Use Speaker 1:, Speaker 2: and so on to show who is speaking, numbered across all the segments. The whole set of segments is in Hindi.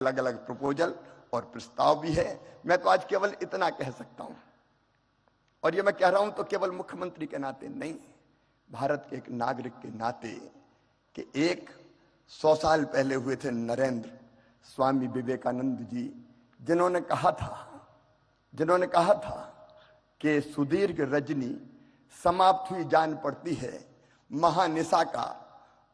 Speaker 1: अलग अलग प्रपोजल और प्रस्ताव भी है। मैं तो आज केवल इतना कह सकता हूं, और ये मैं कह रहा हूं तो केवल मुख्यमंत्री के नाते नहीं, भारत के एक नागरिक के नाते, कि 100 साल पहले हुए थे नरेंद्र स्वामी विवेकानंद जी, जिन्होंने कहा था कि सुदीर्घ रजनी समाप्त हुई जान पड़ती है, महानिशा का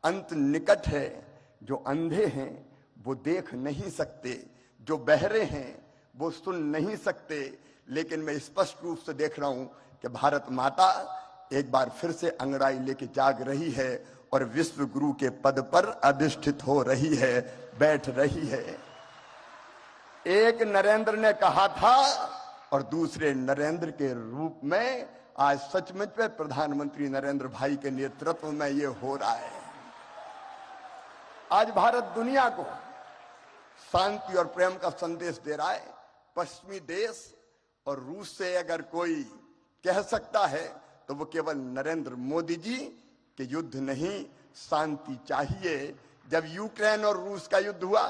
Speaker 1: अंत निकट है, जो अंधे हैं वो देख नहीं सकते, जो बहरे हैं वो सुन नहीं सकते, लेकिन मैं स्पष्ट रूप से देख रहा हूं कि भारत माता एक बार फिर से अंगड़ाई लेके जाग रही है और विश्व गुरु के पद पर अधिष्ठित हो रही है, बैठ रही है। एक नरेंद्र ने कहा था और दूसरे नरेंद्र के रूप में आज सचमुच में प्रधानमंत्री नरेंद्र भाई के नेतृत्व में ये हो रहा है। आज भारत दुनिया को शांति और प्रेम का संदेश दे रहा है। पश्चिमी देश और रूस से अगर कोई कह सकता है तो वो केवल नरेंद्र मोदी जी कि युद्ध नहीं, शांति चाहिए। जब यूक्रेन और रूस का युद्ध हुआ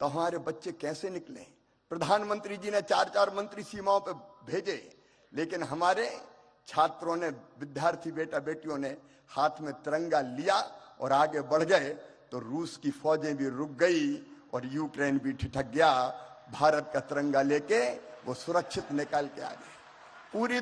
Speaker 1: तो हमारे बच्चे कैसे निकले? प्रधानमंत्री जी ने 4-4 मंत्री सीमाओं पर भेजे, लेकिन हमारे छात्रों ने, विद्यार्थी बेटा बेटियों ने हाथ में तिरंगा लिया और आगे बढ़ गए, तो रूस की फौजें भी रुक गई और यूक्रेन भी ठिठक गया। भारत का तिरंगा लेके वो सुरक्षित निकाल के आ गए। पूरी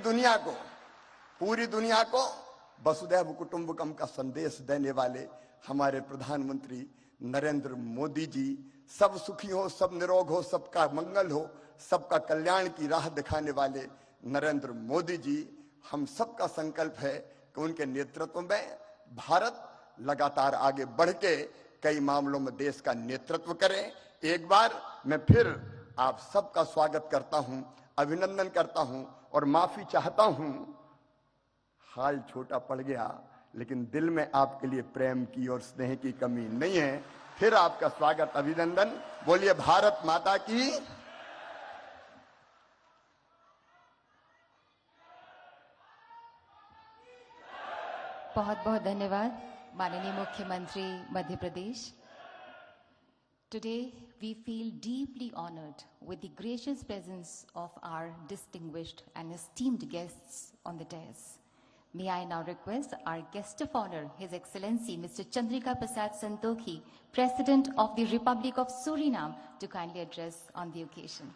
Speaker 1: दुनिया को वसुधैव कुटुंबकम का संदेश देने वाले हमारे प्रधानमंत्री नरेंद्र मोदी जी, सब सुखी हो, सब निरोग हो, सबका मंगल हो, सबका कल्याण की राह दिखाने वाले नरेंद्र मोदी जी, हम सबका संकल्प है कि उनके नेतृत्व में भारत लगातार आगे बढ़ के कई मामलों में देश का नेतृत्व करे। एक बार मैं फिर आप सबका स्वागत करता हूं, अभिनंदन करता हूं और माफी चाहता हूं। हाल छोटा पड़ गया, लेकिन दिल में आपके लिए प्रेम की और स्नेह की कमी नहीं है। फिर आपका स्वागत, अभिनंदन। बोलिए भारत माता की।
Speaker 2: बहुत बहुत धन्यवाद माननीय मुख्यमंत्री Madhya Pradesh. Today we feel deeply honored with the gracious presence of our distinguished and esteemed guests on the dais. May I now request our guest of honor, His Excellency Mr. Chandrika Prasad Santokhi, President of the Republic of Suriname, to kindly address on the occasion.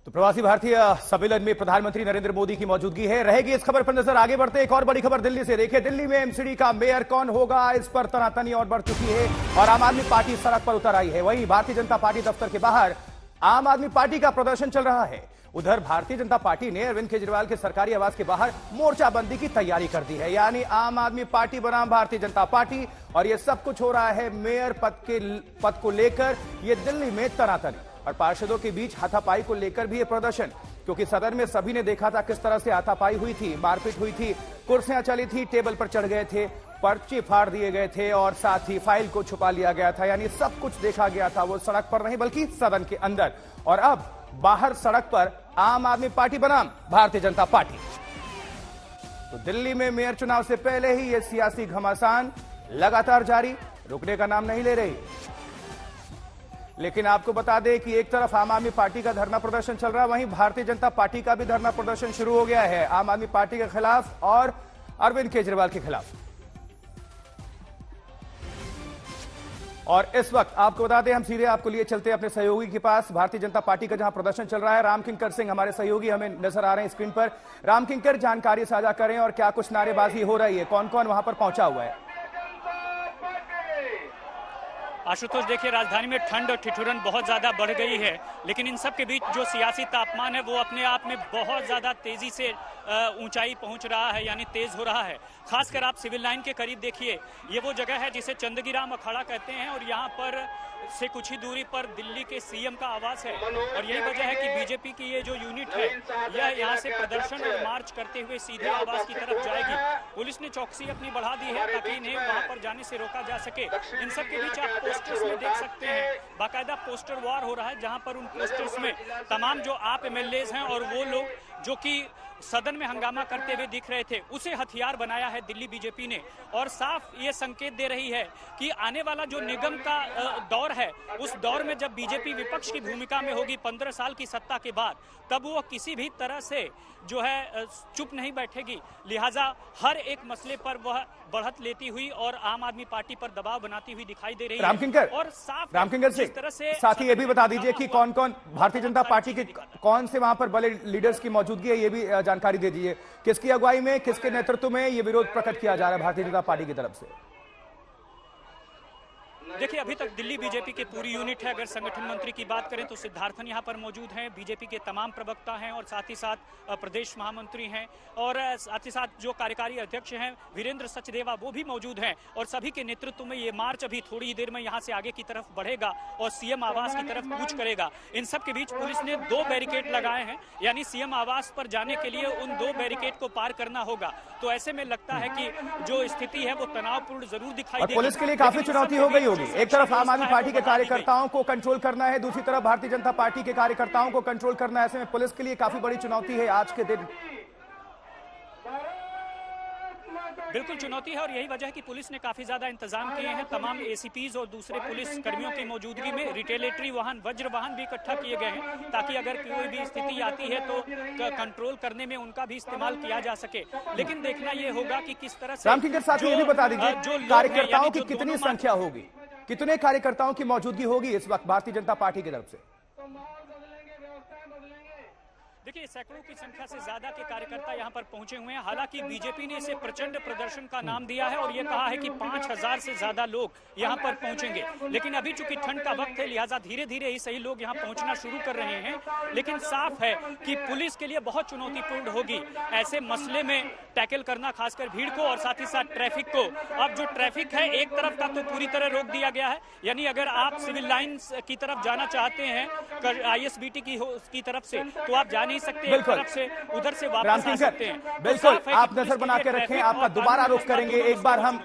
Speaker 3: तो प्रवासी भारतीय सम्मेलन में प्रधानमंत्री नरेंद्र मोदी की मौजूदगी है, रहेगी। इस खबर पर नजर आगे बढ़ते एक और बड़ी खबर दिल्ली से। देखिए, दिल्ली में एमसीडी का मेयर कौन होगा, इस पर तनातनी और बढ़ चुकी है और आम आदमी पार्टी सड़क पर उतर आई है। वहीं भारतीय जनता पार्टी दफ्तर के बाहर आम आदमी पार्टी का प्रदर्शन चल रहा है। उधर भारतीय जनता पार्टी ने अरविंद केजरीवाल के सरकारी आवास के बाहर मोर्चाबंदी की तैयारी कर दी है, यानी आम आदमी पार्टी बनाम भारतीय जनता पार्टी। और यह सब कुछ हो रहा है मेयर पद को लेकर ये दिल्ली में तनातनी, और पार्षदों के बीच हाथापाई को लेकर भी यह प्रदर्शन, क्योंकि सदन में सभी ने देखा था किस तरह से हाथापाई हुई थी, मारपीट हुई थी, कुर्सियां चली थी, टेबल पर चढ़ गए थे, पर्चे फाड़ दिए गए थे और साथ ही फाइल को छुपा लिया गया था। यानी सब कुछ देखा गया था, वो सड़क पर नहीं बल्कि सदन के अंदर। और अब बाहर सड़क पर आम आदमी पार्टी बनाम भारतीय जनता पार्टी। तो दिल्ली में मेयर चुनाव से पहले ही यह सियासी घमासान लगातार जारी, रुकने का नाम नहीं ले रही। लेकिन आपको बता दें कि एक तरफ आम आदमी पार्टी का धरना प्रदर्शन चल रहा है, वहीं भारतीय जनता पार्टी का भी धरना प्रदर्शन शुरू हो गया है, आम आदमी पार्टी के खिलाफ और अरविंद केजरीवाल के खिलाफ। और इस वक्त आपको बता दें, हम सीधे आपको लिए चलते हैं अपने सहयोगी के पास। भारतीय जनता पार्टी का जहां प्रदर्शन चल रहा है, रामकिंकर सिंह हमारे सहयोगी हमें नजर आ रहे हैं स्क्रीन पर। रामकिंकर, जानकारी साझा करें और क्या कुछ नारेबाजी हो रही है, कौन कौन वहां पर पहुंचा हुआ है?
Speaker 4: आशुतोष, देखिए, राजधानी में ठंड और ठिठुरन बहुत ज़्यादा बढ़ गई है, लेकिन इन सब के बीच जो सियासी तापमान है वो अपने आप में बहुत ज़्यादा तेज़ी से ऊंचाई पहुंच रहा है, यानी तेज़ हो रहा है। खासकर आप सिविल लाइन के करीब देखिए, ये वो जगह है जिसे चंदगीराम अखाड़ा कहते हैं और यहाँ पर से कुछ ही दूरी पर दिल्ली के सीएम का आवास है। और यही वजह है कि बीजेपी की ये जो यूनिट है यह यहाँ से प्रदर्शन और मार्च करते हुए सीधे आवास की तरफ जाएगी। पुलिस ने चौकसी अपनी बढ़ा दी है ताकि इन्हें वहाँ पर जाने से रोका जा सके। इन सब के बीच आप पोस्टर्स में देख सकते हैं, बाकायदा पोस्टर वार हो रहा है, जहाँ पर उन पोस्टर्स में तमाम जो आप एमएलएज हैं और वो लोग जो कि सदन में हंगामा करते हुए दिख रहे थे, उसे हथियार बनाया है दिल्ली बीजेपी ने और साफ ये संकेत दे रही है कि आने वाला जो निगम का दौर है, उस दौर में जब बीजेपी विपक्ष की भूमिका में होगी 15 साल की सत्ता के बाद, तब वो किसी भी तरह से जो है चुप नहीं बैठेगी। लिहाजा हर एक मसले पर वह बढ़त लेती हुई और आम आदमी पार्टी पर दबाव बनाती हुई दिखाई दे रही है। और साफ
Speaker 3: रामकिंकर सिंह, साथ ही ये भी बता दीजिए कि कौन कौन भारतीय जनता पार्टी के कौन से वहां पर बड़े लीडर्स की मौजूदगी है, ये भी जानकारी दे दीजिए। किसकी अगुवाई में, किसके नेतृत्व में ये विरोध प्रकट किया जा रहा है भारतीय जनता पार्टी की तरफ से?
Speaker 4: देखिए, अभी तक दिल्ली बीजेपी की पूरी यूनिट है। अगर संगठन मंत्री की बात करें तो सिद्धार्थन यहाँ पर मौजूद हैं, बीजेपी के तमाम प्रवक्ता हैं और साथ ही साथ प्रदेश महामंत्री हैं और साथ ही साथ जो कार्यकारी अध्यक्ष हैं वीरेंद्र सचदेवा, वो भी मौजूद हैं और सभी के नेतृत्व में ये मार्च अभी थोड़ी ही देर में यहाँ से आगे की तरफ बढ़ेगा और सीएम आवास की तरफ कूच करेगा। इन सब के बीच पुलिस ने 2 बैरिकेड लगाए हैं, यानी सीएम आवास पर जाने के लिए उन 2 बैरिकेड को पार करना होगा। तो ऐसे में लगता है कि जो स्थिति है वो तनावपूर्ण जरूर दिखाई देगी।
Speaker 3: पुलिस के लिए काफी चुनौती हो गई होगी। एक तरफ आम आदमी पार्टी के कार्यकर्ताओं को कंट्रोल करना है, दूसरी तरफ भारतीय जनता पार्टी के कार्यकर्ताओं को कंट्रोल करना है। ऐसे में पुलिस के लिए काफी बड़ी चुनौती है आज के दिन।
Speaker 4: बिल्कुल चुनौती है और यही वजह है कि पुलिस ने काफी ज्यादा इंतजाम किए हैं। तमाम एसीपीज और दूसरे पुलिस कर्मियों की मौजूदगी में रिटेलेटरी वाहन, वज्र वाहन भी इकट्ठा किए गए हैं ताकि अगर कोई भी स्थिति आती है तो कंट्रोल करने में उनका भी इस्तेमाल किया जा सके। लेकिन देखना यह होगा कि किस तरह से
Speaker 3: रामकिंकर साथ ये भी बता दीजिए कार्यकर्ताओं की कितनी संख्या होगी, कितने कार्यकर्ताओं की मौजूदगी होगी इस वक्त भारतीय जनता पार्टी की तरफ से?
Speaker 4: देखिए, सैकड़ों की संख्या से ज्यादा के कार्यकर्ता यहां पर पहुंचे हुए हैं। हालांकि बीजेपी ने इसे प्रचंड प्रदर्शन का नाम दिया है और यह कहा है कि 5000 से ज्यादा लोग यहां पर पहुंचेंगे। लेकिन अभी चूंकि ठंड का वक्त है, लिहाजा धीरे धीरे ही सही लोग यहां पहुंचना शुरू कर रहे हैं। लेकिन साफ है कि पुलिस के लिए बहुत चुनौतीपूर्ण होगी ऐसे मसले में टैकल करना, खासकर भीड़ को और साथ ही साथ ट्रैफिक को। अब जो ट्रैफिक है एक तरफ का तो पूरी तरह रोक दिया गया है, यानी अगर आप सिविल लाइंस की तरफ जाना चाहते हैं आईएसबीटी की तरफ से तो आप जा नहीं सकते, एक तरफ से उधर से वापस आ सकते हैं।
Speaker 3: बिल्कुल, आप नजर बना के रखें, आपका दोबारा रुख करेंगे। एक बार हम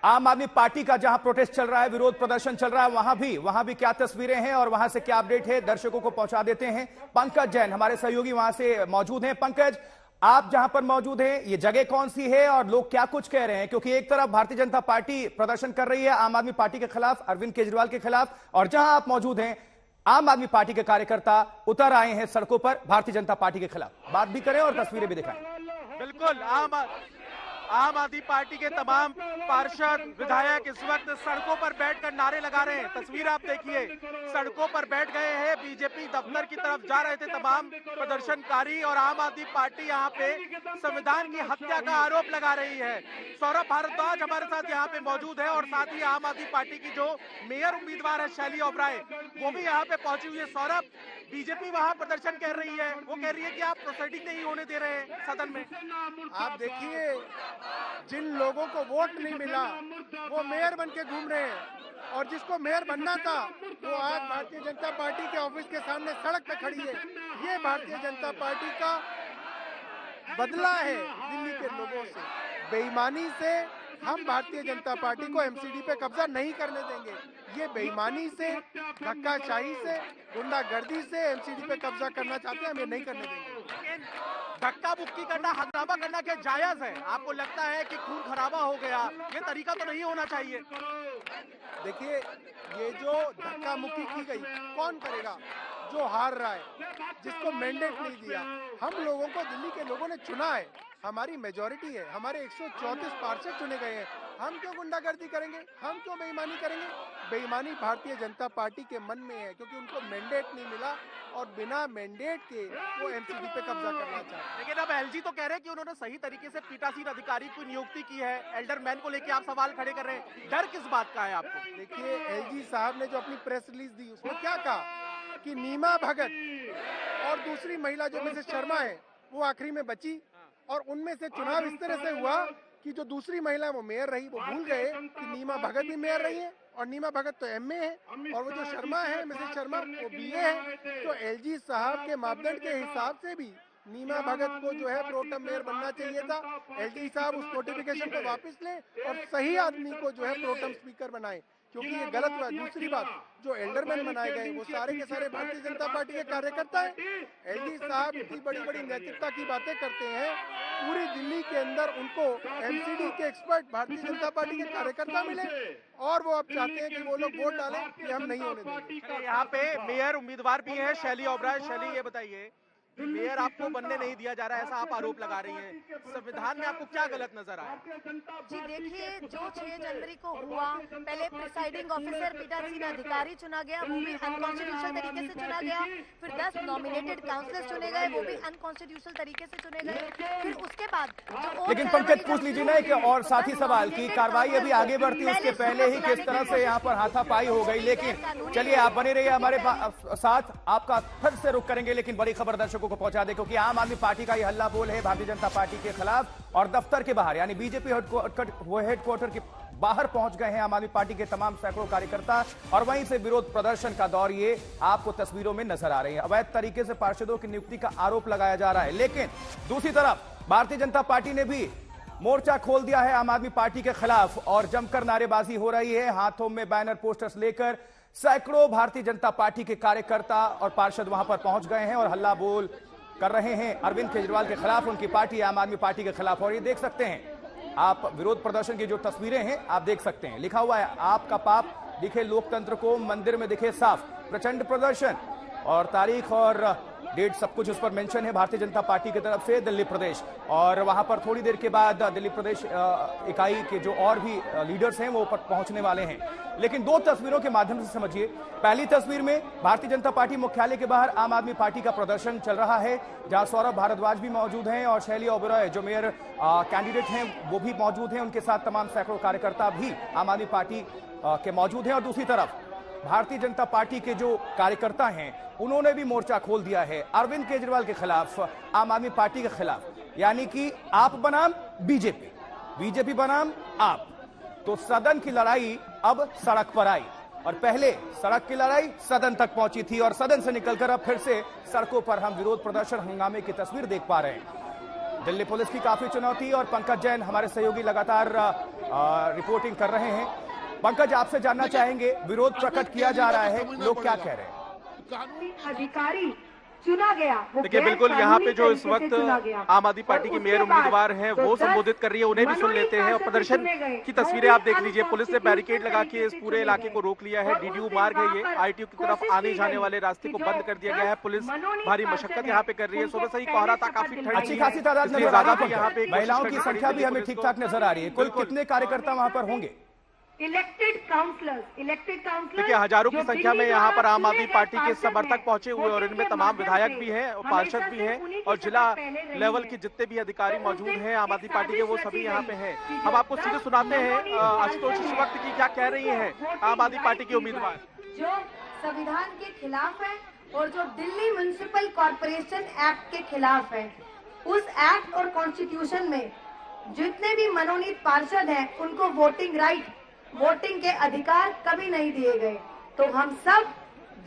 Speaker 3: आम आदमी पार्टी का जहां प्रोटेस्ट चल रहा है, विरोध प्रदर्शन चल रहा है, वहां भी क्या तस्वीरें हैं और वहां से क्या अपडेट है दर्शकों को पहुंचा देते हैं। पंकज जैन हमारे सहयोगी वहां से मौजूद हैं। पंकज, आप जहां पर मौजूद हैं, ये जगह कौन सी है और लोग क्या कुछ कह रहे हैं? क्योंकि एक तरफ भारतीय जनता पार्टी प्रदर्शन कर रही है आम आदमी पार्टी के खिलाफ, अरविंद केजरीवाल के खिलाफ, और जहां आप मौजूद हैं आम आदमी पार्टी के कार्यकर्ता उतर आए हैं सड़कों पर भारतीय जनता पार्टी के खिलाफ। बात भी करें और तस्वीरें भी दिखाएं।
Speaker 5: बिल्कुल, आम आदमी पार्टी के तमाम पार्षद विधायक इस वक्त सड़कों पर बैठकर नारे लगा रहे हैं। तस्वीर आप देखिए, सड़कों पर बैठ गए हैं। बीजेपी दफ्तर की तरफ जा रहे थे तमाम प्रदर्शनकारी और आम आदमी पार्टी यहाँ पे संविधान की हत्या का आरोप लगा रही है। सौरभ भारद्वाज हमारे साथ यहाँ पे मौजूद है और साथ ही आम आदमी पार्टी की जो मेयर उम्मीदवार है शैली ओबराय, वो भी यहाँ पे पहुंची हुई है। सौरभ, बीजेपी वहाँ प्रदर्शन कर रही है, वो कह रही है कि आप प्रोसीडिंग नहीं होने दे रहे हैं सदन में।
Speaker 6: आप देखिए, जिन लोगों को वोट नहीं मिला वो मेयर बन के घूम रहे हैं और जिसको मेयर बनना था वो आज भारतीय जनता पार्टी के ऑफिस के सामने सड़क पे खड़ी है। ये भारतीय जनता पार्टी का बदला है दिल्ली के लोगों से। बेईमानी से हम भारतीय जनता पार्टी को एमसीडी पे कब्जा नहीं करने देंगे। ये बेईमानी से, धक्काशाही से, गुंडागर्दी से एमसीडी पे कब्जा करना चाहते हैं, हम ये नहीं करने देंगे।
Speaker 5: धक्का मुक्की करना, हंगामा करना क्या जायज है? आपको लगता है कि खून खराबा हो गया, ये तरीका तो नहीं होना चाहिए?
Speaker 6: देखिए, ये जो धक्का मुक्की की गई कौन करेगा? जो हार रहा है, जिसको मैंडेट नहीं दिया। हम लोगों को दिल्ली के लोगों ने चुना है, हमारी मेजॉरिटी है, हमारे 134 पार्षद चुने गए हैं। हम क्यों गुंडागर्दी करेंगे? हम क्यों बेईमानी करेंगे? बेईमानी भारतीय जनता पार्टी के मन में है क्योंकि उनको मैंडेट नहीं मिला और बिना मैंडेट के वो एमसीडी पे कब्जा करना चाहते हैं।
Speaker 5: लेकिन अब एलजी तो कह रहे हैं कि उन्होंने सही तरीके से पीठासीन अधिकारी की नियुक्ति की है। एल्डरमैन को लेकर आप सवाल खड़े कर रहे हैं, डर किस बात का है आपको?
Speaker 6: देखिए, एलजी साहब ने जो अपनी प्रेस रिलीज दी उसमें क्या कहा कि नीमा भगत और दूसरी महिला जो मिसेस शर्मा है वो आखिरी में बची और उनमें से चुनाव इस तरह से हुआ कि जो दूसरी महिला वो मेयर रही। वो भूल गए कि नीमा भगत भी मेयर रही है और नीमा भगत तो एमए है और वो जो शर्मा है, मिसेस शर्मा, वो बीए है। तो एलजी साहब के मापदंड के हिसाब से भी नीमा भगत को जो है प्रोटम मेयर बनना चाहिए था। एलटी साहब उस नोटिफिकेशन को वापस लें और सही आदमी को जो है प्रोटम स्पीकर बनाएं, क्योंकि ये गलत हुआ। दूसरी बात, जो एल्डरमैन बनाए गए वो सारे के सारे भारतीय जनता पार्टी के कार्यकर्ता हैं। एलटी साहब इतनी बड़ी बड़ी नैतिकता की बातें करते हैं, पूरी दिल्ली के अंदर उनको एमसीडी के एक्सपर्ट भारतीय जनता पार्टी के कार्यकर्ता मिले और वो अब चाहते हैं कि वो लोग वोट डालें, कि हम नहीं होने देंगे।
Speaker 5: यहाँ पे मेयर उम्मीदवार भी है शैली ओबराय। शैली, ये बताइए, मेयर आपको बनने नहीं दिया जा रहा है, ऐसा आप आरोप लगा रही हैं। संविधान में आपको क्या गलत नजर आया?
Speaker 7: जी देखिए, जो 6 जनवरी को हुआ, पहले प्रिसाइडिंग ऑफिसर पीठासीन अधिकारी चुना गया, वो भी अनकॉन्स्टिट्यूशनल तरीके से चुना गया। फिर 10 नॉमिनेटेड काउंसलर्स चुने गए, वो भी अनकॉन्स्टिट्यूशनल तरीके से चुने गए। फिर उसके बाद
Speaker 3: लेकिन पंकज पूछ लीजिए ना कि और साथ ही सवाल की कार्रवाई अभी आगे बढ़ती है, उसके पहले ही किस तरह से यहाँ पर हाथापाई हो गई। लेकिन चलिए, आप बने रहिए हमारे साथ, आपका फिर से रुख करेंगे। लेकिन बड़ी खबर दर्शकों को पहुंचा दे, क्योंकि आम आदमी पार्टी का ये हल्ला बोल है भारतीय जनता पार्टी के खिलाफ, और दफ्तर के बाहर यानी बीजेपी हेडक्वार्टर के बाहर पहुंच गए हैं आम आदमी पार्टी के तमाम सैकड़ों कार्यकर्ता, और वहीं से विरोध प्रदर्शन का दौर ये आपको तस्वीरों में नजर आ रही है। अवैध तरीके से पार्षदों की नियुक्ति का आरोप लगाया जा रहा है। लेकिन दूसरी तरफ भारतीय जनता पार्टी ने भी मोर्चा खोल दिया है आम आदमी पार्टी के खिलाफ, और जमकर नारेबाजी हो रही है। हाथों में बैनर पोस्टर्स लेकर सैकड़ों भारतीय जनता पार्टी के कार्यकर्ता और पार्षद वहां पर पहुंच गए हैं और हल्ला बोल कर रहे हैं अरविंद केजरीवाल के खिलाफ, उनकी पार्टी आम आदमी पार्टी के खिलाफ। और ये देख सकते हैं आप, विरोध प्रदर्शन की जो तस्वीरें हैं आप देख सकते हैं, लिखा हुआ है आपका पाप दिखे लोकतंत्र को, मंदिर में दिखे साफ। प्रचंड प्रदर्शन और तारीख और डेट सब कुछ उस पर मेंशन है भारतीय जनता पार्टी की तरफ से दिल्ली प्रदेश। और वहां पर थोड़ी देर के बाद दिल्ली प्रदेश इकाई के जो और भी लीडर्स हैं वो पहुंचने वाले हैं। लेकिन दो तस्वीरों के माध्यम से समझिए। पहली तस्वीर में भारतीय जनता पार्टी मुख्यालय के बाहर आम आदमी पार्टी का प्रदर्शन चल रहा है, जहां सौरभ भारद्वाज भी मौजूद हैं और शैली ओबराय जो मेयर कैंडिडेट हैं वो भी मौजूद हैं। उनके साथ तमाम सैकड़ों कार्यकर्ता भी आम आदमी पार्टी के मौजूद हैं। और दूसरी तरफ भारतीय जनता पार्टी के जो कार्यकर्ता हैं उन्होंने भी मोर्चा खोल दिया है अरविंद केजरीवाल के खिलाफ, आम आदमी पार्टी के खिलाफ, यानी कि आप बनाम बीजेपी, बीजेपी बनाम आप। तो सदन की लड़ाई अब सड़क पर आई, और पहले सड़क की लड़ाई सदन तक पहुंची थी, और सदन से निकलकर अब फिर से सड़कों पर हम विरोध प्रदर्शन हंगामे की तस्वीर देख पा रहे हैं। दिल्ली पुलिस की काफी चुनौती, और पंकज जैन हमारे सहयोगी लगातार रिपोर्टिंग कर रहे हैं। पंकज, आपसे जानना चाहेंगे, विरोध प्रकट किया जा रहा है, लोग क्या कह रहे हैं?
Speaker 8: अधिकारी चुना गया।
Speaker 5: देखिए, बिल्कुल यहाँ पे जो इस वक्त आम आदमी पार्टी की मेयर उम्मीदवार हैं वो संबोधित कर रही है, उन्हें भी सुन लेते हैं। और प्रदर्शन की तस्वीरें आप देख लीजिए, पुलिस ने बैरिकेड लगा के इस पूरे इलाके को रोक लिया है। डीडीयू मार्ग है ये, आईटीयू की तरफ आने जाने वाले रास्ते को बंद कर दिया गया है। पुलिस भारी मशक्कत यहाँ पे कर रही है। सुबह से ही कोहरा था, काफी ठंड,
Speaker 3: अच्छी खासी तादाद नजर आ रही है। यहाँ पे महिलाओं की संख्या भी हमें ठीक ठाक नजर आ रही है। कुल कितने कार्यकर्ता वहां पर होंगे?
Speaker 8: इलेक्टेड काउंसलर्स
Speaker 5: देखिए, हजारों की संख्या में यहाँ पर आम आदमी पार्टी के समर्थक पहुंचे हुए, और इनमें तमाम विधायक भी हैं और पार्षद भी हैं, और जिला लेवल के जितने भी अधिकारी मौजूद हैं आम आदमी पार्टी के, वो सभी यहाँ पे हैं। हम आपको सीधे सुनाते हैं आशुतोष इस वक्त की क्या कह रही हैं आम आदमी पार्टी के उम्मीदवार।
Speaker 7: जो संविधान के खिलाफ है और जो दिल्ली म्युनिसिपल कॉर्पोरेशन एक्ट के खिलाफ है, उस एक्ट और कॉन्स्टिट्यूशन में जितने भी मनोनीत पार्षद हैं उनको वोटिंग राइट, वोटिंग के अधिकार कभी नहीं दिए गए। तो हम सब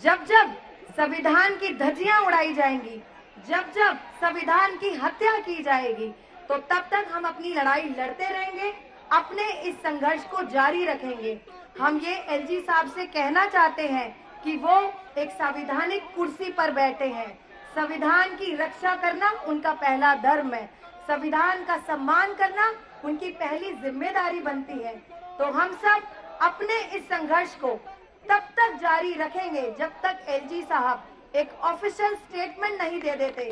Speaker 7: जब जब संविधान की धज्जियां उड़ाई जाएंगी, जब जब संविधान की हत्या की जाएगी, तो तब तक हम अपनी लड़ाई लड़ते रहेंगे, अपने इस संघर्ष को जारी रखेंगे। हम ये एलजी साहब से कहना चाहते हैं कि वो एक संवैधानिक कुर्सी पर बैठे हैं। संविधान की रक्षा करना उनका पहला धर्म है, संविधान का सम्मान करना उनकी पहली जिम्मेदारी बनती है। तो हम सब अपने इस संघर्ष को तब तक जारी रखेंगे जब तक एलजी साहब एक ऑफिशियल स्टेटमेंट नहीं दे देते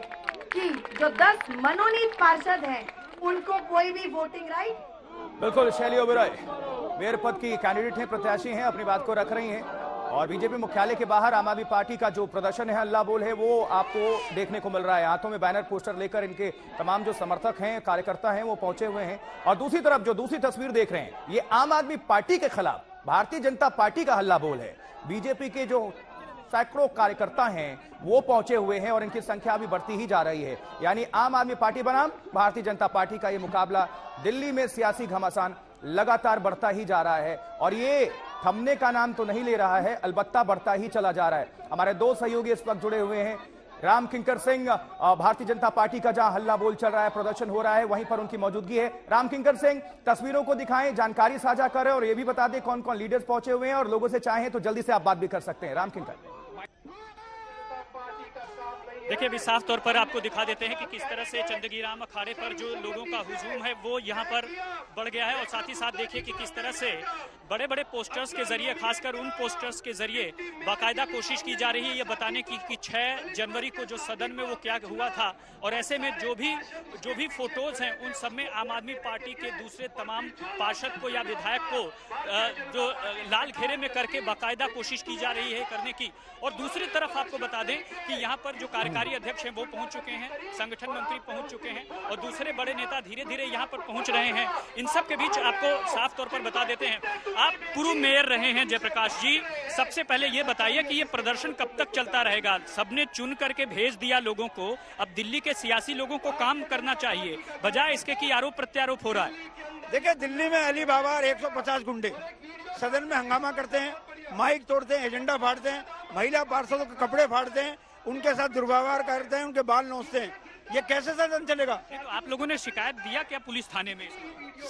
Speaker 7: कि जो 10 मनोनीत पार्षद हैं उनको कोई भी वोटिंग राइट।
Speaker 3: बिल्कुल, शैली ओबराय मेयर पद की कैंडिडेट हैं, प्रत्याशी हैं, अपनी बात को रख रही हैं। और बीजेपी मुख्यालय के बाहर आम आदमी पार्टी का जो प्रदर्शन है, हल्ला बोल है, वो आपको देखने को मिल रहा है। हाथों में बैनर पोस्टर लेकर इनके तमाम जो समर्थक हैं, कार्यकर्ता हैं, वो पहुंचे हुए हैं। और दूसरी तरफ जो दूसरी तस्वीर देख रहे हैं, ये आम आदमी पार्टी के खिलाफ भारतीय जनता पार्टी का हल्ला बोल है। बीजेपी के जो सैकड़ों कार्यकर्ता हैं वो पहुंचे हुए हैं, और इनकी संख्या भी बढ़ती ही जा रही है। यानी आम आदमी पार्टी बनाम भारतीय जनता पार्टी का ये मुकाबला दिल्ली में सियासी घमासान लगातार बढ़ता ही जा रहा है, और ये थमने का नाम तो नहीं ले रहा है, अलबत्ता बढ़ता ही चला जा रहा है। हमारे दो सहयोगी इस वक्त जुड़े हुए हैं राम किंकर सिंह, भारतीय जनता पार्टी का जहां हल्ला बोल चल रहा है, प्रदर्शन हो रहा है, वहीं पर उनकी मौजूदगी है। राम किंकर सिंह, तस्वीरों को दिखाएं, जानकारी साझा करें और ये भी बता दें कौन कौन लीडर्स पहुंचे हुए हैं, और लोगों से चाहें तो जल्दी से आप बात भी कर सकते हैं। राम किंकर।
Speaker 4: देखिए, अभी साफ तौर पर आपको दिखा देते हैं कि किस तरह से चंदगी राम अखाड़े पर जो लोगों का हुजूम है वो यहाँ पर बढ़ गया है, और साथ ही साथ देखिए कि किस तरह से बड़े बड़े पोस्टर्स के जरिए, खासकर उन पोस्टर्स के जरिए बाकायदा कोशिश की जा रही है ये बताने की कि 6 जनवरी को जो सदन में वो क्या हुआ था, और ऐसे में जो भी फोटोज हैं उन सब में आम आदमी पार्टी के दूसरे तमाम पार्षद को या विधायक को जो लाल घेरे में करके बाकायदा कोशिश की जा रही है करने की। और दूसरी तरफ आपको बता दें कि यहाँ पर जो कार्यकारी अध्यक्ष हैं वो पहुंच चुके हैं, संगठन मंत्री पहुंच चुके हैं, और दूसरे बड़े नेता धीरे धीरे यहाँ पर पहुंच रहे हैं। इन सब के बीच आपको साफ तौर पर बता देते हैं, आप पूर्व मेयर रहे हैं जयप्रकाश जी, सबसे पहले ये बताइए कि ये प्रदर्शन कब तक चलता रहेगा? सबने चुन करके भेज दिया लोगों को, अब दिल्ली के सियासी लोगों को काम करना चाहिए, बजाय इसके कि आरोप प्रत्यारोप हो रहा है।
Speaker 9: देखिए, दिल्ली में अली बाबा और 150 गुंडे सदन में हंगामा करते हैं, माइक तोड़ते हैं, एजेंडा फाड़ते हैं, महिला पार्षदों के कपड़े फाड़ते हैं, उनके साथ दुर्व्यवहार करते हैं, उनके बाल नोचते हैं। ये कैसे सदन चलेगा?
Speaker 4: तो आप लोगों ने शिकायत दिया क्या पुलिस थाने में?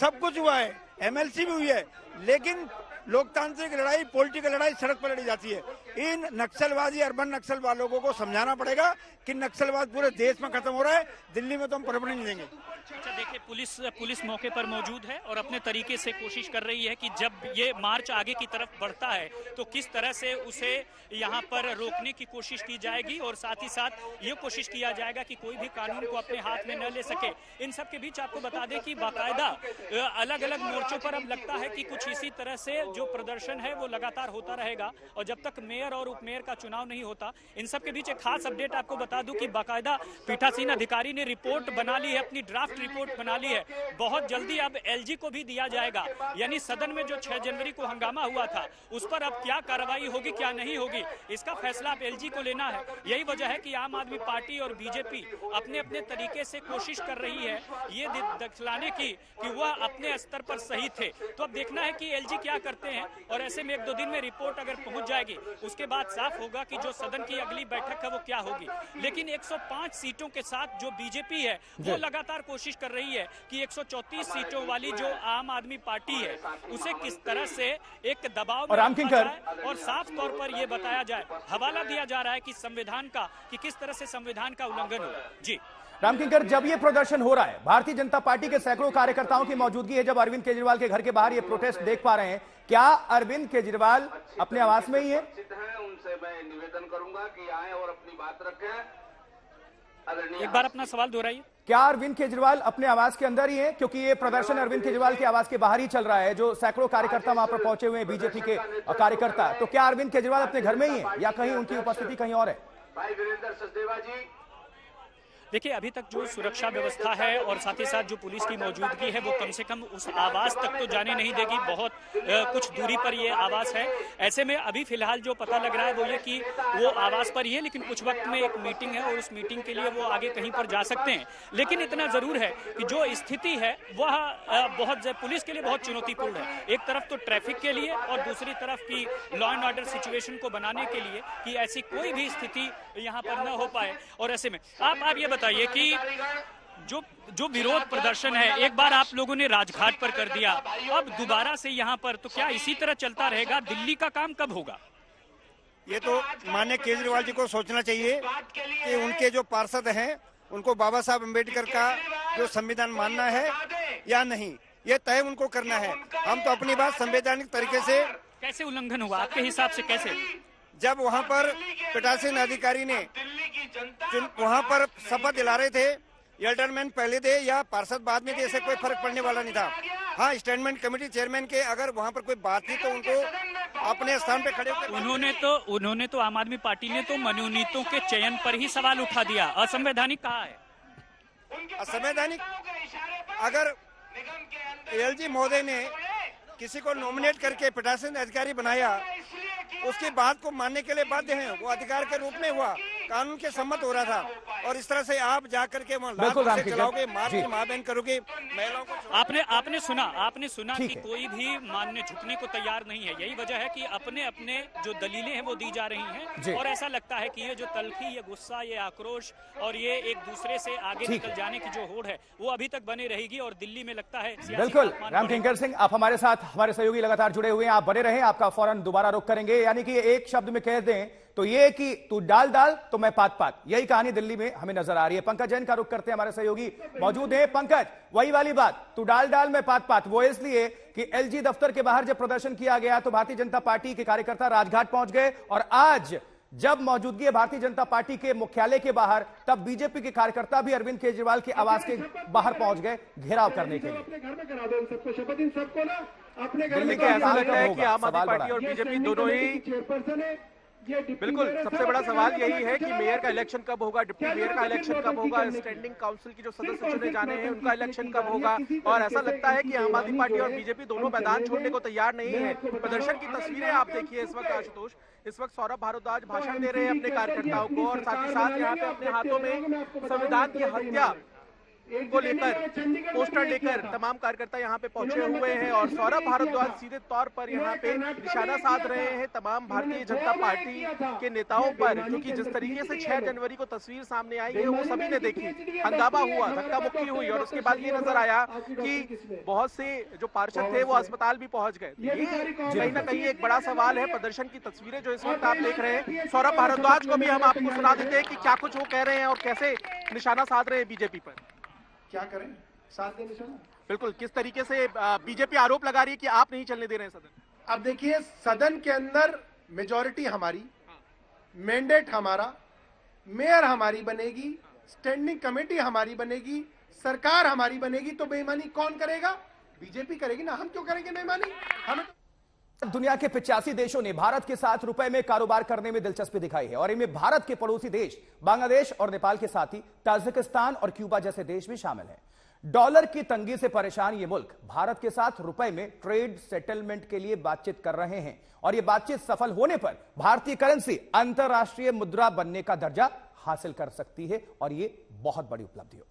Speaker 9: सब कुछ हुआ है, MLC भी हुई है, लेकिन लोकतांत्रिक लड़ाई, पॉलिटिकल लड़ाई सड़क पर लड़ी जाती है। इन नक्सलवादी, अर्बन नक्सल वालों को समझाना पड़ेगा कि नक्सलवाद पूरे देश में खत्म हो रहा है, दिल्ली में तो हम परमानेंट नहीं देंगे।
Speaker 4: अच्छा, देखिए, पुलिस मौके पर मौजूद है और अपने तरीके से कोशिश कर रही है कि जब ये मार्च आगे की तरफ बढ़ता है तो किस तरह से उसे यहाँ पर रोकने की कोशिश की जाएगी, और साथ ही साथ ये कोशिश किया जाएगा कि कोई भी कानून को अपने हाथ में न ले सके। इन सब के बीच आपको बता दें कि बाकायदा अलग अलग मोर्चों पर अब लगता है कि कुछ इसी तरह से जो प्रदर्शन है वो लगातार होता रहेगा, और जब तक मेयर और उपमेयर का चुनाव नहीं होता। इन सब के बीच एक खास अपडेट आपको बता दूं कि बाकायदा पीठासीन अधिकारी ने रिपोर्ट बना ली है, अपनी ड्राफ्ट रिपोर्ट बना ली है, बहुत जल्दी अब LG को भी दिया जाएगा। यानी सदन में जो 6 जनवरी को हंगामा हुआ था उस पर अब क्या कार्रवाई होगी क्या नहीं होगी, इसका फैसला अब LG को लेना है। यही वजह है कि आम आदमी पार्टी और बीजेपी अपने अपने तरीके से कोशिश कर रही है ये दिखलाने की कि वह अपने स्तर पर सही थे। तो अब देखना है कि LG क्या करते हैं, और ऐसे में 1-2 दिन में रिपोर्ट अगर पहुंच जाएगी उसके बाद साफ होगा कि जो सदन की अगली बैठक है वो क्या होगी। लेकिन 105 सीटों के साथ जो बीजेपी है वो लगातार कोशिश कर रही है कि 134 सीटों वाली जो आम आदमी पार्टी है उसे किस तरह से एक दबाव में रखा जाए, और साफ तौर पर यह बताया जाए, हवाला दिया जा रहा है कि संविधान का, कि किस तरह से संविधान का उल्लंघन हो। जी
Speaker 3: राम किंकर, जब ये प्रदर्शन हो रहा है, भारतीय जनता पार्टी के सैकड़ों कार्यकर्ताओं की मौजूदगी है, जब अरविंद केजरीवाल के घर के बाहर ये प्रोटेस्ट देख पा रहे हैं, क्या अरविंद केजरीवाल अपने आवास में ही है?
Speaker 10: उनसे मैं निवेदन करूंगा कि आए और अपनी बात रखें।
Speaker 4: एक बार अपना सवाल दोहराइए।
Speaker 3: क्या अरविंद केजरीवाल अपने आवास के अंदर ही है? क्योंकि ये प्रदर्शन अरविंद केजरीवाल के आवास के बाहर ही चल रहा है, जो सैकड़ों कार्यकर्ता वहां पर पहुंचे हुए हैं, बीजेपी के कार्यकर्ता। तो क्या अरविंद केजरीवाल अपने घर में ही है या कहीं उनकी उपस्थिति कहीं और है?
Speaker 10: भाई वीरेंद्र सचदेवा जी,
Speaker 4: देखिए, अभी तक जो सुरक्षा व्यवस्था है और साथ ही साथ जो पुलिस की मौजूदगी है वो कम से कम उस आवास तक तो जाने नहीं देगी, बहुत कुछ दूरी पर ये आवास है। ऐसे में अभी फिलहाल जो पता लग रहा है वो ये कि वो आवास पर ही है, लेकिन कुछ वक्त में एक मीटिंग है और उस मीटिंग के लिए वो आगे कहीं पर जा सकते हैं। लेकिन इतना जरूर है कि जो स्थिति है वह पुलिस के लिए बहुत चुनौतीपूर्ण है। एक तरफ तो ट्रैफिक के लिए और दूसरी तरफ की लॉ एंड ऑर्डर सिचुएशन को बनाने के लिए कि ऐसी कोई भी स्थिति यहाँ पर न हो पाए। और ऐसे में आप ये बताइए कि जो विरोध प्रदर्शन है, एक बार आप लोगों ने राजघाट पर कर दिया, अब दोबारा से यहाँ पर, तो क्या इसी तरह चलता रहेगा? दिल्ली का काम कब होगा?
Speaker 9: ये तो माननीय केजरीवाल जी को सोचना चाहिए कि उनके जो पार्षद हैं उनको बाबा साहब अम्बेडकर का जो संविधान मानना है या नहीं, ये तय उनको करना है। हम तो अपनी बात संवैधानिक तरीके से।
Speaker 4: कैसे उल्लंघन हुआ आपके हिसाब से? कैसे?
Speaker 9: जब वहाँ पर पीठासीन अधिकारी ने वहाँ पर शपथ दिला रहे थे, एल्डरमैन पहले दे या पार्षद बाद में दे, ऐसे कोई फर्क पड़ने वाला नहीं था। हाँ, स्टैंडमेंट कमेटी चेयरमैन के अगर वहाँ पर कोई बात थी तो उनको अपने स्थान पे खड़े होकर
Speaker 4: उन्होंने तो आम आदमी पार्टी ने तो मनोनीतों के चयन पर ही सवाल उठा दिया। असंवैधानिक कहा है?
Speaker 9: असंवैधानिक अगर LG महोदय ने किसी को नॉमिनेट करके पीठासीन अधिकारी बनाया, उसकी बात को मानने के लिए बाध्य हैं। वो अधिकार के रूप में हुआ, कानून के सम्मत हो रहा था। और इस तरह से आप जाकर के वहाँ
Speaker 3: बिल्कुल
Speaker 9: लाख चलाओगे, मार्च में मां बहन करोगे, महिलाओं को
Speaker 4: आपने सुना कि कोई भी मानने झुकने को तैयार नहीं है। यही वजह है कि अपने अपने जो दलीलें हैं वो दी जा रही हैं और ऐसा लगता है कि ये जो तल्खी, ये गुस्सा, ये आक्रोश और ये एक दूसरे से आगे निकल जाने की जो होड़ है वो अभी तक बनी रहेगी और दिल्ली में लगता है
Speaker 3: बिल्कुल। रामकिंकर सिंह, आप हमारे साथ, हमारे सहयोगी लगातार जुड़े हुए हैं, आप बने रहें, आपका फौरन दोबारा रुख करेंगे। यानी कि एक शब्द में कह दें तो ये कि तू डाल डाल तो मैं पात पात, यही कहानी दिल्ली में हमें नजर आ रही है। पंकज जैन का रुख करते हैं, हमारे सहयोगी मौजूद हैं। पंकज, वही वाली बात, तू डाल डाल मैं पात पात, वो इसलिए कि एलजी दफ्तर के बाहर जब प्रदर्शन किया गया तो भारतीय जनता पार्टी के कार्यकर्ता राजघाट पहुंच गए और आज जब मौजूदगी है भारतीय जनता पार्टी के मुख्यालय के बाहर, तब बीजेपी के कार्यकर्ता भी अरविंद केजरीवाल के आवास के बाहर पहुंच गए घेराव करने के लिए।
Speaker 5: दिल्ली के ऐसा लगता है कि आम आदमी पार्टी और बीजेपी दोनों ही बिल्कुल। सबसे बड़ा सवाल यही है कि मेयर का इलेक्शन कब होगा, डिप्टी मेयर का इलेक्शन कब होगा, स्टैंडिंग काउंसिल की जो सदस्य चुने जाने हैं उनका इलेक्शन कब होगा। और ऐसा लगता है कि आम आदमी पार्टी और बीजेपी दोनों मैदान छोड़ने को तैयार नहीं है। प्रदर्शन की तस्वीरें आप देखिए इस वक्त आशुतोष, इस वक्त सौरभ भारद्वाज भाषण दे रहे हैं अपने कार्यकर्ताओं को और साथ ही साथ यहाँ पे अपने हाथों में संविधान की हत्या को लेकर पोस्टर लेकर तमाम कार्यकर्ता यहाँ पे पहुंचे हुए हैं और सौरभ भारद्वाज सीधे तौर पर यहाँ पे निशाना साध रहे हैं तमाम भारतीय जनता पार्टी के नेताओं पर, क्योंकि जिस तरीके से 6 जनवरी को तस्वीर सामने आई है वो सभी ने देखी, हंगामा हुआ, धक्का मुक्की हुई और उसके बाद ये नजर आया कि बहुत से जो पार्षद थे वो अस्पताल भी पहुंच गए। ये कहीं ना कहीं एक बड़ा सवाल है। प्रदर्शन की तस्वीरें जो इस वक्त आप देख रहे हैं, सौरभ भारद्वाज को भी हम आपको सुना देते हैं कि क्या कुछ वो कह रहे हैं और कैसे निशाना साध रहे हैं बीजेपी पर।
Speaker 6: क्या करें, साथ दे निशाना।
Speaker 5: बिल्कुल, किस तरीके से बीजेपी आरोप लगा रही है कि आप नहीं चलने दे रहे हैं सदन।
Speaker 6: अब देखिए, सदन के अंदर मेजॉरिटी हमारी, मैंडेट हमारा, मेयर हमारी बनेगी, स्टैंडिंग कमेटी हमारी बनेगी, सरकार हमारी बनेगी, तो बेईमानी कौन करेगा? बीजेपी करेगी ना, हम क्यों करेंगे बेईमानी? हमें
Speaker 3: दुनिया के 85 देशों ने भारत के साथ रुपए में कारोबार करने में दिलचस्पी दिखाई है और इनमें भारत के पड़ोसी देश बांग्लादेश और नेपाल के साथ ही ताजिकिस्तान और क्यूबा जैसे देश भी शामिल हैं। डॉलर की तंगी से परेशान ये मुल्क भारत के साथ रुपए में ट्रेड सेटलमेंट के लिए बातचीत कर रहे हैं और यह बातचीत सफल होने पर भारतीय करेंसी अंतरराष्ट्रीय मुद्रा बनने का दर्जा हासिल कर सकती है और यह बहुत बड़ी उपलब्धि होगी।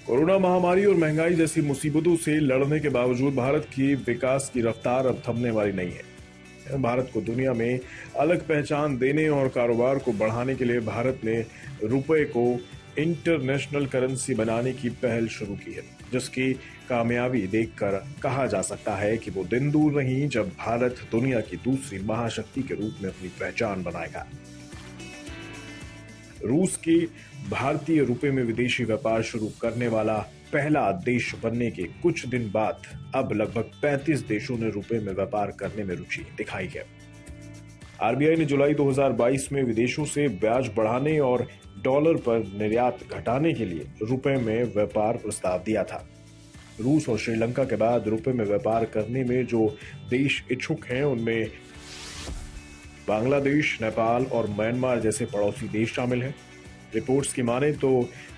Speaker 11: कोरोना महामारी और महंगाई जैसी मुसीबतों से लड़ने के बावजूद भारत की विकास की रफ्तार अब थमने वाली नहीं है। भारत को दुनिया में अलग पहचान देने और कारोबार को बढ़ाने के लिए भारत ने रुपए को इंटरनेशनल करेंसी बनाने की पहल शुरू की है, जिसकी कामयाबी देखकर कहा जा सकता है कि वो दिन दूर नहीं जब भारत दुनिया की दूसरी महाशक्ति के रूप में अपनी पहचान बनाएगा। रूस की भारतीय रुपए में विदेशी व्यापार शुरू करने वाला पहला देश बनने के कुछ दिन बाद अब लगभग 35 देशों ने रुपए में व्यापार करने में रुचि दिखाई है। आरबीआई ने जुलाई 2022 में विदेशों से ब्याज बढ़ाने और डॉलर पर निर्यात घटाने के लिए रुपए में व्यापार प्रस्ताव दिया था। रूस और श्रीलंका के बाद रुपए में व्यापार करने में जो देश इच्छुक हैं उनमें बांग्लादेश, नेपाल और म्यांमार जैसे पड़ोसी देश शामिल हैं। रिपोर्ट्स की माने तो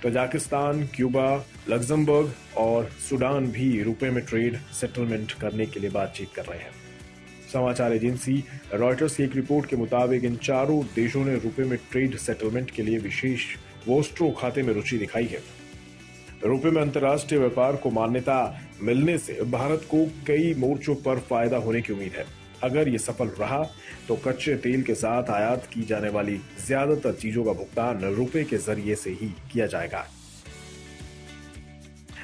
Speaker 11: तजाकिस्तान, क्यूबा, लग्जमबर्ग और सूडान भी रुपए में ट्रेड सेटलमेंट करने के लिए बातचीत कर रहे हैं। समाचार एजेंसी रॉयटर्स की एक रिपोर्ट के मुताबिक इन चारों देशों ने रुपए में ट्रेड सेटलमेंट के लिए विशेष वोस्ट्रो खाते में रुचि दिखाई है। रुपए में अंतर्राष्ट्रीय व्यापार को मान्यता मिलने से भारत को कई मोर्चों पर फायदा होने की उम्मीद है। अगर ये सफल रहा तो कच्चे तेल के साथ आयात की जाने वाली ज्यादातर चीजों का भुगतान रुपए के जरिए से ही किया जाएगा।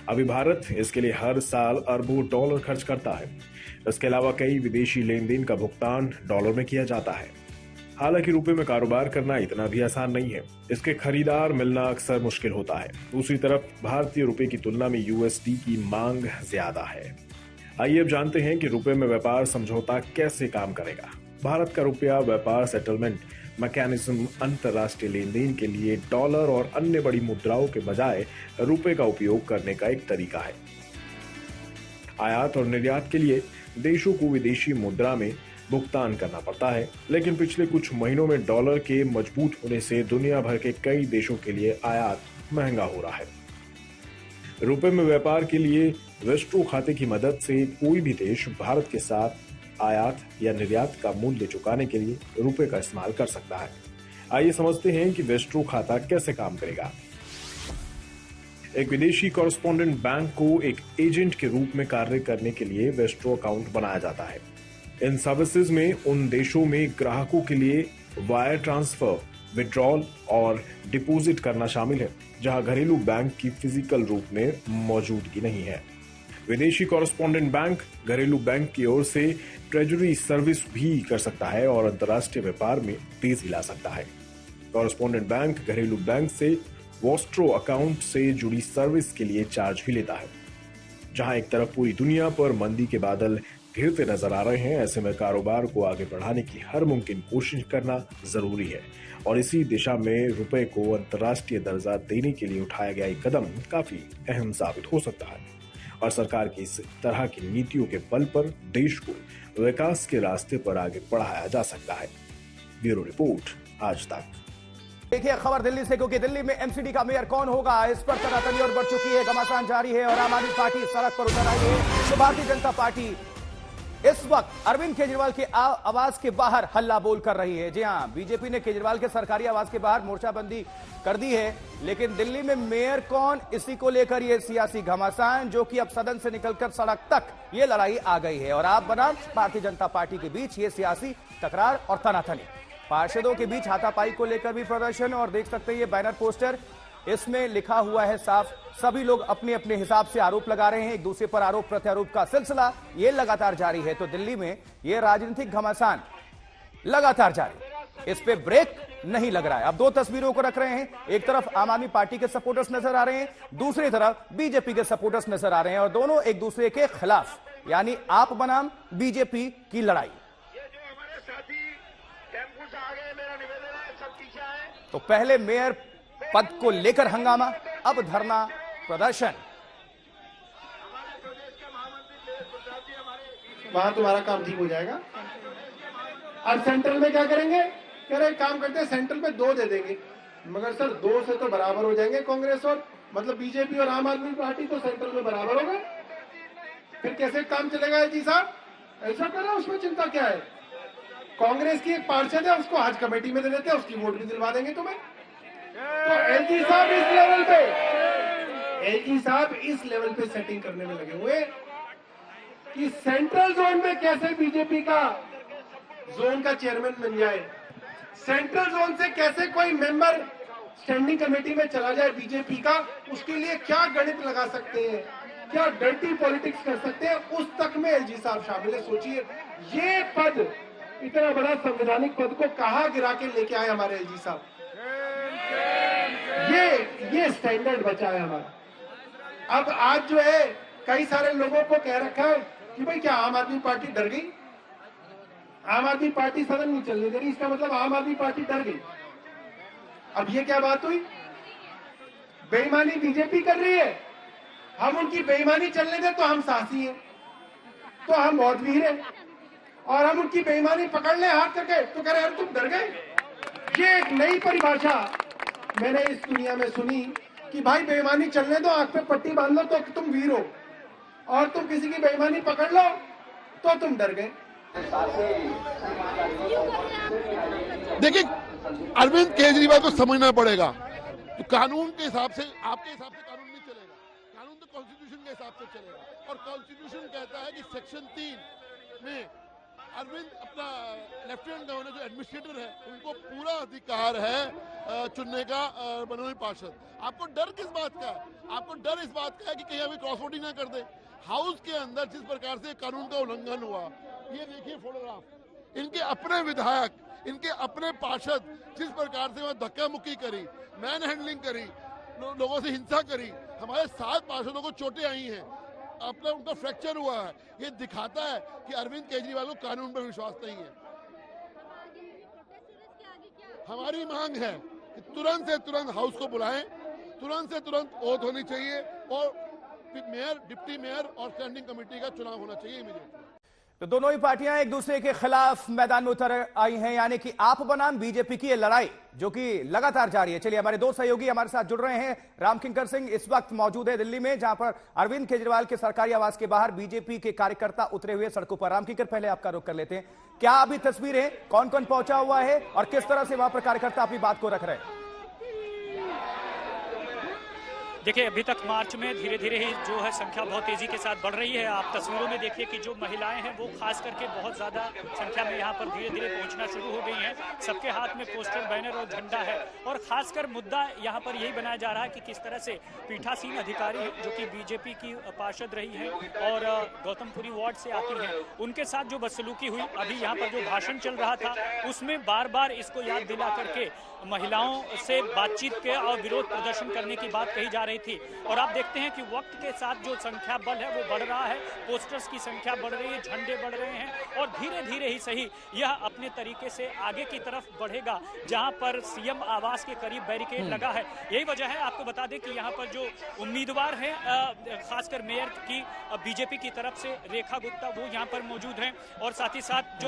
Speaker 11: अभी भारत इसके लिए हर साल अरबों डॉलर खर्च करता है। इसके अलावा कई विदेशी लेन देन का भुगतान डॉलर में किया जाता है। हालांकि रुपए में कारोबार करना इतना भी आसान नहीं है। इसके खरीदार मिलना अक्सर मुश्किल होता है। दूसरी तरफ भारतीय रुपए की तुलना में यूएसडी की मांग ज्यादा है। आइए अब जानते हैं कि रुपए में व्यापार समझौता कैसे काम करेगा। भारत का रुपया व्यापार सेटलमेंट मैकेनिज्म अंतर्राष्ट्रीय लेन देन के लिए डॉलर और अन्य बड़ी मुद्राओं के बजाय रुपए का उपयोग करने का एक तरीका है। आयात और निर्यात के लिए देशों को विदेशी मुद्रा में भुगतान करना पड़ता है, लेकिन पिछले कुछ महीनों में डॉलर के मजबूत होने से दुनिया भर के कई देशों के लिए आयात महंगा हो रहा है। रुपए में व्यापार के लिए वेस्ट्रो खाते की मदद से कोई भी देश भारत के साथ आयात या निर्यात का मूल्य चुकाने के लिए रुपए का इस्तेमाल कर सकता है। आइए समझते हैं कि वेस्ट्रो खाता कैसे काम करेगा। एक विदेशी कॉरेस्पॉन्डेंट बैंक को एक एजेंट के रूप में कार्य करने के लिए वेस्ट्रो अकाउंट बनाया जाता है। इन सर्विसेज में उन देशों में ग्राहकों के लिए वायर ट्रांसफर, विड्रॉल और डिपॉजिट करना शामिल है जहां घरेलू बैंक की फिजिकल रूप में मौजूदगी नहीं है। विदेशी कॉरेस्पॉन्डेंट बैंक घरेलू बैंक की ओर से ट्रेजरी सर्विस भी कर सकता है और अंतर्राष्ट्रीय व्यापार में तेजी ला सकता है। कॉरेस्पॉन्डेंट बैंक घरेलू बैंक से वेस्ट्रो अकाउंट से जुड़ी सर्विस के लिए चार्ज भी लेता है। जहां एक तरफ पूरी दुनिया पर मंदी के बादल घिरते नजर आ रहे हैं, ऐसे में कारोबार को आगे बढ़ाने की हर मुमकिन कोशिश करना जरूरी है और इसी दिशा में रुपए को अंतर्राष्ट्रीय दर्जा देने के लिए उठाया गया एक कदम काफी अहम साबित हो सकता है और सरकार की इस तरह की नीतियों के बल पर देश को विकास के रास्ते पर आगे बढ़ाया जा सकता है। ब्यूरो रिपोर्ट, आज तक।
Speaker 3: देखिए खबर दिल्ली से, क्योंकि दिल्ली में एमसीडी का मेयर कौन होगा, इस पर तनातनी और बढ़ चुकी है। घमासान जारी है और आम आदमी पार्टी सड़क पर उतर आई है। तो भारतीय जनता पार्टी इस वक्त अरविंद केजरीवाल के आवास के बाहर हल्ला बोल कर रही है। जी हां, बीजेपी ने केजरीवाल के सरकारी आवास के बाहर मोर्चाबंदी कर दी है, लेकिन दिल्ली में मेयर कौन, इसी को लेकर यह सियासी घमासान, जो कि अब सदन से निकलकर सड़क तक ये लड़ाई आ गई है और आप बनाम भारतीय जनता पार्टी के बीच ये सियासी तकरार और तनातनी। पार्षदों के बीच हाथापाई को लेकर भी प्रदर्शन, और देख सकते हैं ये बैनर पोस्टर, इसमें लिखा हुआ है साफ, सभी लोग अपने अपने हिसाब से आरोप लगा रहे हैं। एक दूसरे पर आरोप प्रत्यारोप का सिलसिला ये लगातार जारी है। तो दिल्ली में ये राजनीतिक घमासान लगातार जारी, इस पे ब्रेक नहीं लग रहा है। अब दो तस्वीरों को रख रहे हैं, एक तरफ आम आदमी पार्टी के सपोर्टर्स नजर आ रहे हैं, दूसरी तरफ बीजेपी के सपोर्टर्स नजर आ रहे हैं और दोनों एक दूसरे के खिलाफ, यानी आप बनाम बीजेपी की लड़ाई। तो पहले मेयर पद को लेकर हंगामा, अब धरना प्रदर्शन।
Speaker 6: वहां तुम्हारा काम ठीक हो जाएगा। अब सेंट्रल में क्या करेंगे? कह रहे काम करते हैं सेंट्रल में 2 दे देंगे, मगर सर 2 से तो बराबर हो जाएंगे कांग्रेस और मतलब बीजेपी और आम आदमी पार्टी, तो सेंट्रल में बराबर होगा। फिर कैसे काम चलेगा जी साहब? ऐसा करो, उसमें चिंता क्या है? कांग्रेस की एक पार्षद है, उसको हज कमेटी में दे देते हैं, उसकी वोट भी दिलवा देंगे तुम्हें। तो एलजी साहब इस लेवल पे, एलजी साहब इस लेवल पे सेटिंग करने में लगे हुए कि सेंट्रल जोन में कैसे बीजेपी का जोन का चेयरमैन बन जाए, सेंट्रल जोन से कैसे कोई मेंबर स्टैंडिंग कमेटी में चला जाए बीजेपी का, उसके लिए क्या गणित लगा सकते हैं, क्या डर्टी पॉलिटिक्स कर सकते हैं, उस तक में एलजी साहब शामिल है। सोचिए ये पद, इतना बड़ा संवैधानिक पद को कहां गिरा के लेके आए हमारे एलजी साहब। ये स्टैंडर्ड बचा है हमारा। अब आज जो है कई सारे लोगों को कह रखा है कि भाई क्या आम आदमी पार्टी डर गई, आम आदमी पार्टी सदन नहीं चलने दे रही, इसका मतलब आम आदमी पार्टी डर गई। अब ये क्या बात हुई? बेईमानी बीजेपी कर रही है, हम उनकी बेईमानी चलने दें तो हम साहसी हैं, तो हम बहुत वीर हैं, और हम उनकी बेईमानी पकड़ ले हाथ करके तो कह रहे हैं तुम डर गए। ये एक नई परिभाषा मैंने इस दुनिया में सुनी कि भाई बेईमानी चलने दो, आंख पे पट्टी बांध लो तो तुम वीर हो, और तुम किसी की बेईमानी पकड़ लो तो तुम डर गए।
Speaker 12: देखिए अरविंद केजरीवाल को समझना पड़ेगा, तो कानून के हिसाब से, आपके हिसाब से कानून नहीं चलेगा, कानून तो कॉन्स्टिट्यूशन के हिसाब से चलेगा, और कॉन्स्टिट्यूशन कहता है कि सेक्शन 3 में अरविंद अपना लेफ्टिनेंट गवर्नर जो एडमिनिस्ट्रेटर है उनको पूरा अधिकार है चुनने का बनोनी पार्षद। आपको डर किस बात का है? आपको डर इस बात का है कि कहीं अभी क्रॉस वोटिंग ना कर दे। हाउस के अंदर जिस प्रकार से कानून का उल्लंघन हुआ, ये देखिए फोटोग्राफ, इनके अपने विधायक, इनके अपने पार्षद जिस प्रकार से वहां धक्का मुक्की करी, मैन हैंडलिंग करी, लोगों से हिंसा करी, हमारे 7 पार्षदों को चोटें आई हैं, अपना उनका फ्रैक्चर हुआ है। ये दिखाता है कि अरविंद केजरीवाल को कानून पर विश्वास नहीं है। हमारी मांग है कि तुरंत से तुरंत हाउस को बुलाएं, तुरंत से तुरंत ओथ होनी चाहिए और मेयर, डिप्टी मेयर और स्टैंडिंग कमेटी का चुनाव होना चाहिए इमीडिएटली।
Speaker 3: तो दोनों ही पार्टियां एक दूसरे के खिलाफ मैदान में उतर आई हैं, यानी कि आप बनाम बीजेपी की ये लड़ाई जो कि लगातार जारी है। चलिए, हमारे दो सहयोगी हमारे साथ जुड़ रहे हैं। रामकिंकर सिंह इस वक्त मौजूद है दिल्ली में, जहां पर अरविंद केजरीवाल के सरकारी आवास के बाहर बीजेपी के कार्यकर्ता उतरे हुए सड़कों पर। रामकिंकर, पहले आपका रुख कर लेते हैं। क्या अभी तस्वीरें, कौन कौन पहुंचा हुआ है और किस तरह से वहां पर कार्यकर्ता अपनी बात को रख रहे हैं?
Speaker 4: देखिए, अभी तक मार्च में धीरे धीरे ही जो है संख्या बहुत तेजी के साथ बढ़ रही है। आप तस्वीरों में देखिए कि जो महिलाएं हैं वो खास करके बहुत ज्यादा संख्या में यहाँ पर धीरे धीरे पहुंचना शुरू हो गई हैं। सबके हाथ में पोस्टर, बैनर और झंडा है और खासकर मुद्दा यहाँ पर यही बनाया जा रहा है कि किस तरह से पीठासीन अधिकारी जो कि बीजेपी की पार्षद रही हैं और गौतमपुरी वार्ड से आती हैं, उनके साथ जो बदसलूकी हुई, अभी यहाँ पर जो भाषण चल रहा था उसमें बार बार इसको याद दिला करके महिलाओं से बातचीत के और विरोध प्रदर्शन करने की बात कही जा रही थी। और आप देखते हैं कि वक्त के साथ जो संख्या बल है वो बढ़ रहा है, पोस्टर्स की संख्या बढ़ रही है, झंडे बढ़ रहे हैं और धीरे धीरे ही सही यह अपने तरीके से आगे की तरफ बढ़ेगा, जहां पर सीएम आवास के करीब बैरिकेड लगा है। यही वजह है, आपको बता दें कि यहाँ पर जो उम्मीदवार हैं खासकर मेयर की बीजेपी की तरफ से रेखा गुप्ता, वो यहाँ पर मौजूद हैं और साथ ही साथ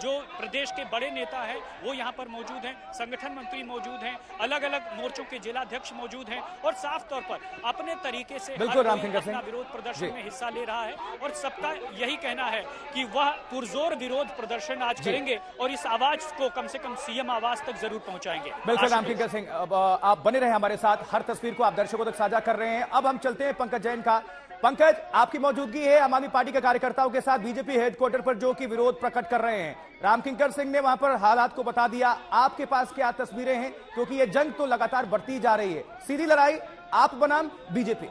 Speaker 4: जो प्रदेश के बड़े नेता हैं वो यहाँ पर मौजूद हैं, संगठन मंत्री मौजूद हैं, अलग अलग मोर्चों के जिलाध्यक्ष मौजूद हैं और साफ तौर पर अपने तरीके से अपना विरोध प्रदर्शन में हिस्सा ले रहा है और सबका यही कहना है कि वह पुरजोर विरोध प्रदर्शन आज करेंगे और इस आवाज को कम से कम सीएम आवास तक जरूर पहुंचाएंगे।
Speaker 3: बिल्कुल रामकिंकर सिंह, आप बने रहे हमारे साथ, हर तस्वीर को आप दर्शकों तक साझा कर रहे हैं। अब हम चलते हैं पंकज जैन का। पंकज, आपकी मौजूदगी है आम आदमी पार्टी के कार्यकर्ताओं के साथ बीजेपी हेडक्वार्टर पर, जो कि विरोध प्रकट कर रहे हैं। रामकिंकर सिंह ने वहां पर हालात को बता दिया, आपके पास क्या तस्वीरें हैं? क्योंकि ये जंग तो लगातार बढ़ती जा रही है, सीधी लड़ाई आप बनाम बीजेपी।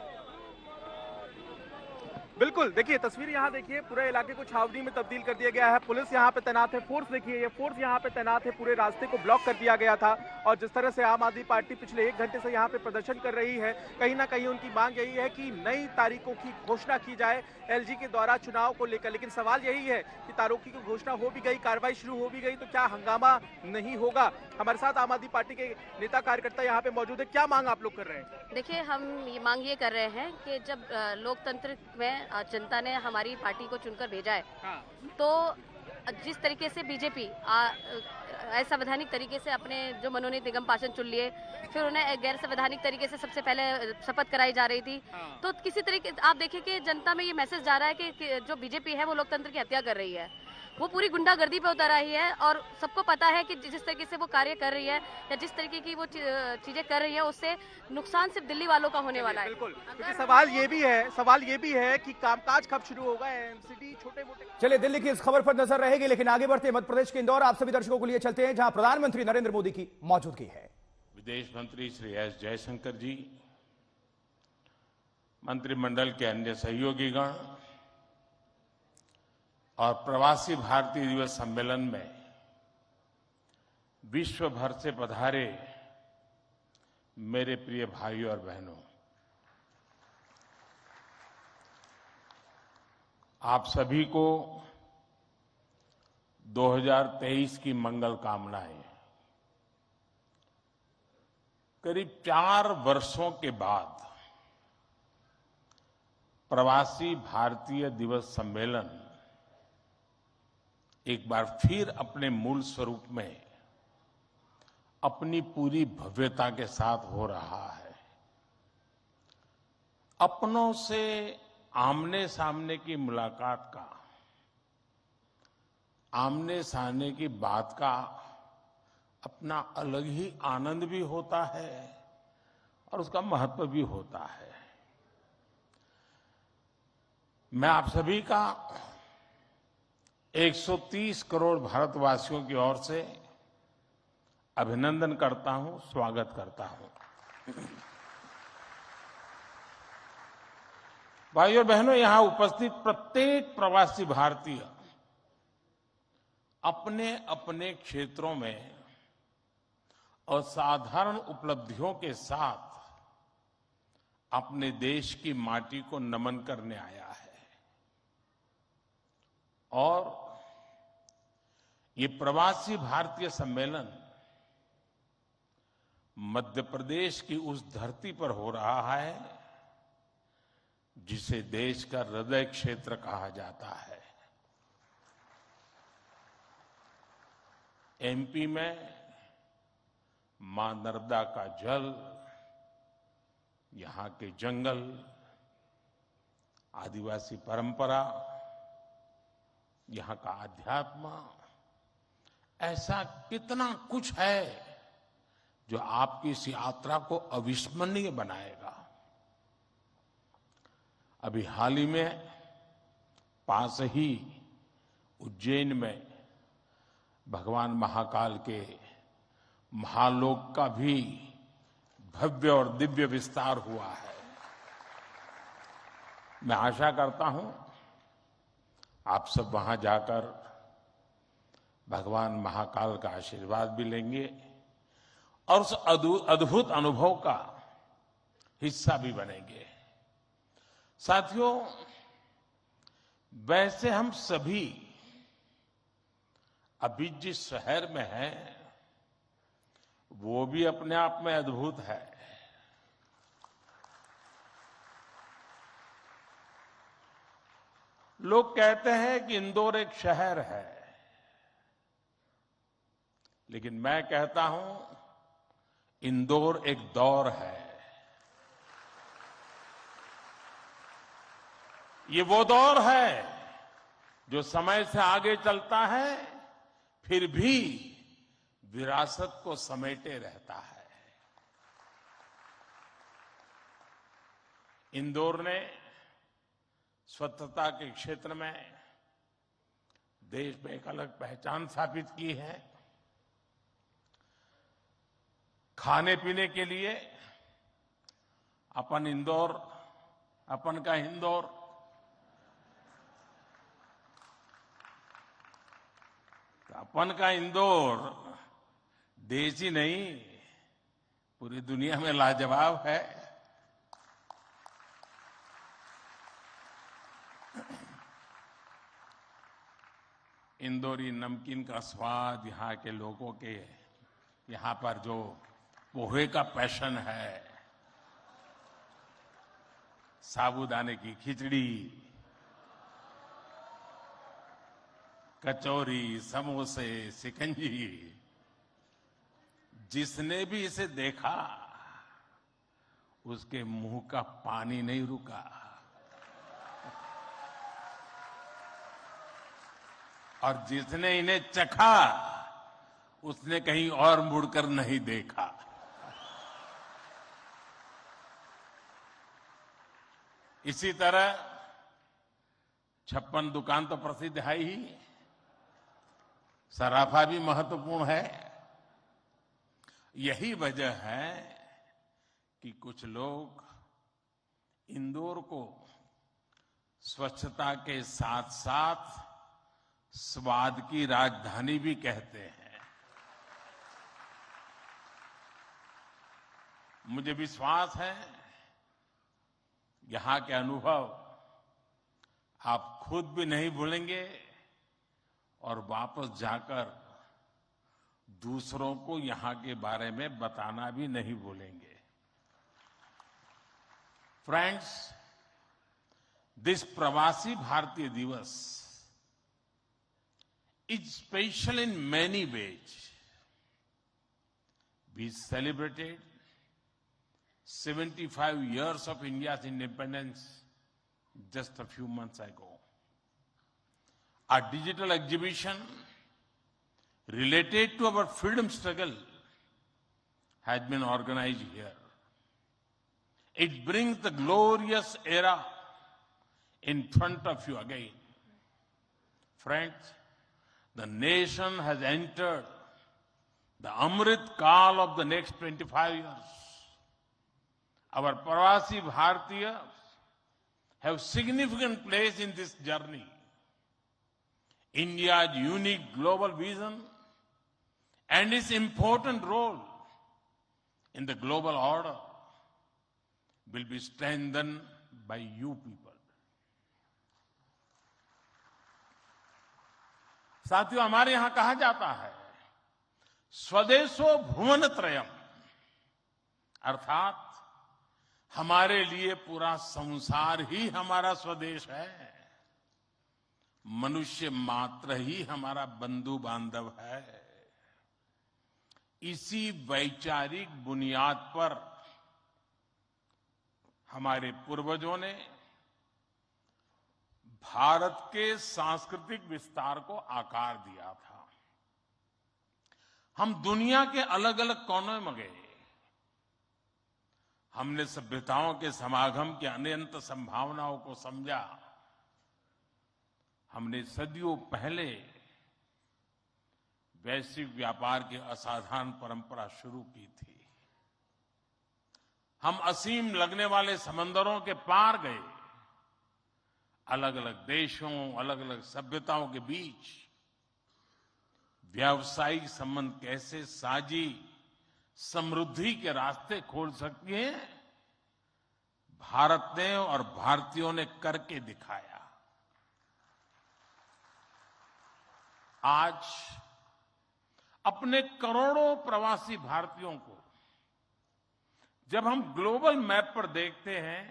Speaker 5: बिल्कुल, देखिए तस्वीर यहाँ देखिए, पूरे इलाके को छावनी में तब्दील कर दिया गया है। पुलिस यहाँ पे तैनात है, फोर्स देखिए, ये फोर्स यहाँ पे तैनात है। पूरे रास्ते को ब्लॉक कर दिया गया था और जिस तरह से आम आदमी पार्टी पिछले 1 घंटे से यहाँ पे प्रदर्शन कर रही है, कहीं ना कहीं उनकी मांग यही है कि नई तारीखों की घोषणा की जाए एलजी के द्वारा चुनाव को लेकर। लेकिन सवाल यही है कि तारीखों की घोषणा हो भी गई, कार्रवाई शुरू हो भी गई, तो क्या हंगामा नहीं होगा? हमारे साथ आम आदमी पार्टी के नेता कार्यकर्ता यहाँ पे मौजूद है। क्या मांग आप लोग कर रहे हैं?
Speaker 13: देखिए, हम ये मांग ये कर रहे हैं कि जब लोकतंत्र में जनता ने हमारी पार्टी को चुनकर भेजा है, तो जिस तरीके से बीजेपी असंवैधानिक तरीके से अपने जो मनोनीत निगम पार्षद चुन लिए, फिर उन्हें गैर संवैधानिक तरीके से सबसे पहले शपथ कराई जा रही थी, तो किसी तरीके आप देखिए कि जनता में ये मैसेज जा रहा है कि जो बीजेपी है वो लोकतंत्र की हत्या कर रही है, वो पूरी गुंडागर्दी पे उतर आई है और सबको पता है कि जिस तरीके से वो कार्य कर रही है या जिस तरीके की वो चीजें कर रही है, उससे नुकसान सिर्फ दिल्ली वालों का होने वाला है।
Speaker 5: बिल्कुल, क्योंकि सवाल ये भी है कि कामकाज कब शुरू होगा, एमसीडी छोटे मोटे।
Speaker 3: चलिए, दिल्ली की इस खबर पर नजर रहेगी, लेकिन आगे बढ़ते मध्य प्रदेश के इंदौर आप सभी दर्शकों को लिए चलते हैं, जहां प्रधानमंत्री नरेंद्र मोदी की मौजूदगी है।
Speaker 14: विदेश मंत्री श्री एस जयशंकर जी, मंत्रिमंडल के अन्य सहयोगीगण और प्रवासी भारतीय दिवस सम्मेलन में विश्व भर से पधारे मेरे प्रिय भाइयों और बहनों, आप सभी को 2023 की मंगल कामनाएं। करीब 4 वर्षों के बाद प्रवासी भारतीय दिवस सम्मेलन एक बार फिर अपने मूल स्वरूप में अपनी पूरी भव्यता के साथ हो रहा है। अपनों से आमने सामने की मुलाकात का, आमने सामने की बात का अपना अलग ही आनंद भी होता है और उसका महत्व भी होता है। मैं आप सभी का 130 करोड़ भारतवासियों की ओर से अभिनंदन करता हूं, स्वागत करता हूं। भाइयों बहनों, यहां उपस्थित प्रत्येक प्रवासी भारतीय अपने अपने क्षेत्रों में असाधारण उपलब्धियों के साथ अपने देश की माटी को नमन करने आया है और ये प्रवासी भारतीय सम्मेलन मध्य प्रदेश की उस धरती पर हो रहा है जिसे देश का हृदय क्षेत्र कहा जाता है। एमपी में मां नर्मदा का जल, यहां के जंगल, आदिवासी परंपरा, यहां का आध्यात्म, ऐसा कितना कुछ है जो आपकी इस यात्रा को अविस्मरणीय बनाएगा। अभी हाल ही में पास ही उज्जैन में भगवान महाकाल के महालोक का भी भव्य और दिव्य विस्तार हुआ है। मैं आशा करता हूं आप सब वहां जाकर भगवान महाकाल का आशीर्वाद भी लेंगे और उस अद्भुत अनुभव का हिस्सा भी बनेंगे। साथियों, वैसे हम सभी अभी जिस शहर में हैं वो भी अपने आप में अद्भुत है। लोग कहते हैं कि इंदौर एक शहर है, लेकिन मैं कहता हूं इंदौर एक दौर है। ये वो दौर है जो समय से आगे चलता है फिर भी विरासत को समेटे रहता है। इंदौर ने स्वच्छता के क्षेत्र में देश में एक अलग पहचान स्थापित की है। खाने पीने के लिए अपन इंदौर, अपन का इंदौर, अपन का इंदौर देश ही नहीं पूरी दुनिया में लाजवाब है। इंदौरी नमकीन का स्वाद, यहाँ के लोगों के यहाँ पर जो पोहे का पैशन है, साबूदाने की खिचड़ी, कचौरी, समोसे, शिकंजी, जिसने भी इसे देखा उसके मुंह का पानी नहीं रुका। और जिसने इन्हें चखा उसने कहीं और मुड़कर नहीं देखा। इसी तरह 56 दुकान तो प्रसिद्ध है ही, सराफा भी महत्वपूर्ण है। यही वजह है कि कुछ लोग इंदौर को स्वच्छता के साथ साथ स्वाद की राजधानी भी कहते हैं। मुझे विश्वास है यहां के अनुभव आप खुद भी नहीं भूलेंगे और वापस जाकर दूसरों को यहां के बारे में बताना भी नहीं भूलेंगे। फ्रेंड्स, दिस प्रवासी भारतीय दिवस is special in many ways. We celebrated 75 years of India's independence just a few months ago. Our digital exhibition related to our freedom struggle has been organized here. It brings the glorious era in front of you again. Friends, the nation has entered the Amrit Kaal of the next 25 years. Our Pravasi Bharatiyas have significant place in this journey. India's unique global vision and its important role in the global order will be strengthened by you people. साथियों, हमारे यहां कहा जाता है स्वदेशो भुवनत्रयम्, अर्थात हमारे लिए पूरा संसार ही हमारा स्वदेश है। मनुष्य मात्र ही हमारा बंधु बांधव है। इसी वैचारिक बुनियाद पर हमारे पूर्वजों ने भारत के सांस्कृतिक विस्तार को आकार दिया था। हम दुनिया के अलग अलग कोनों में गए, हमने सभ्यताओं के समागम की अनंत संभावनाओं को समझा। हमने सदियों पहले वैश्विक व्यापार की असाधारण परंपरा शुरू की थी। हम असीम लगने वाले समंदरों के पार गए, अलग अलग देशों, अलग अलग सभ्यताओं के बीच व्यावसायिक संबंध कैसे साझी समृद्धि के रास्ते खोल सकती है, भारत ने और भारतीयों ने करके दिखाया। आज अपने करोड़ों प्रवासी भारतीयों को जब हम ग्लोबल मैप पर देखते हैं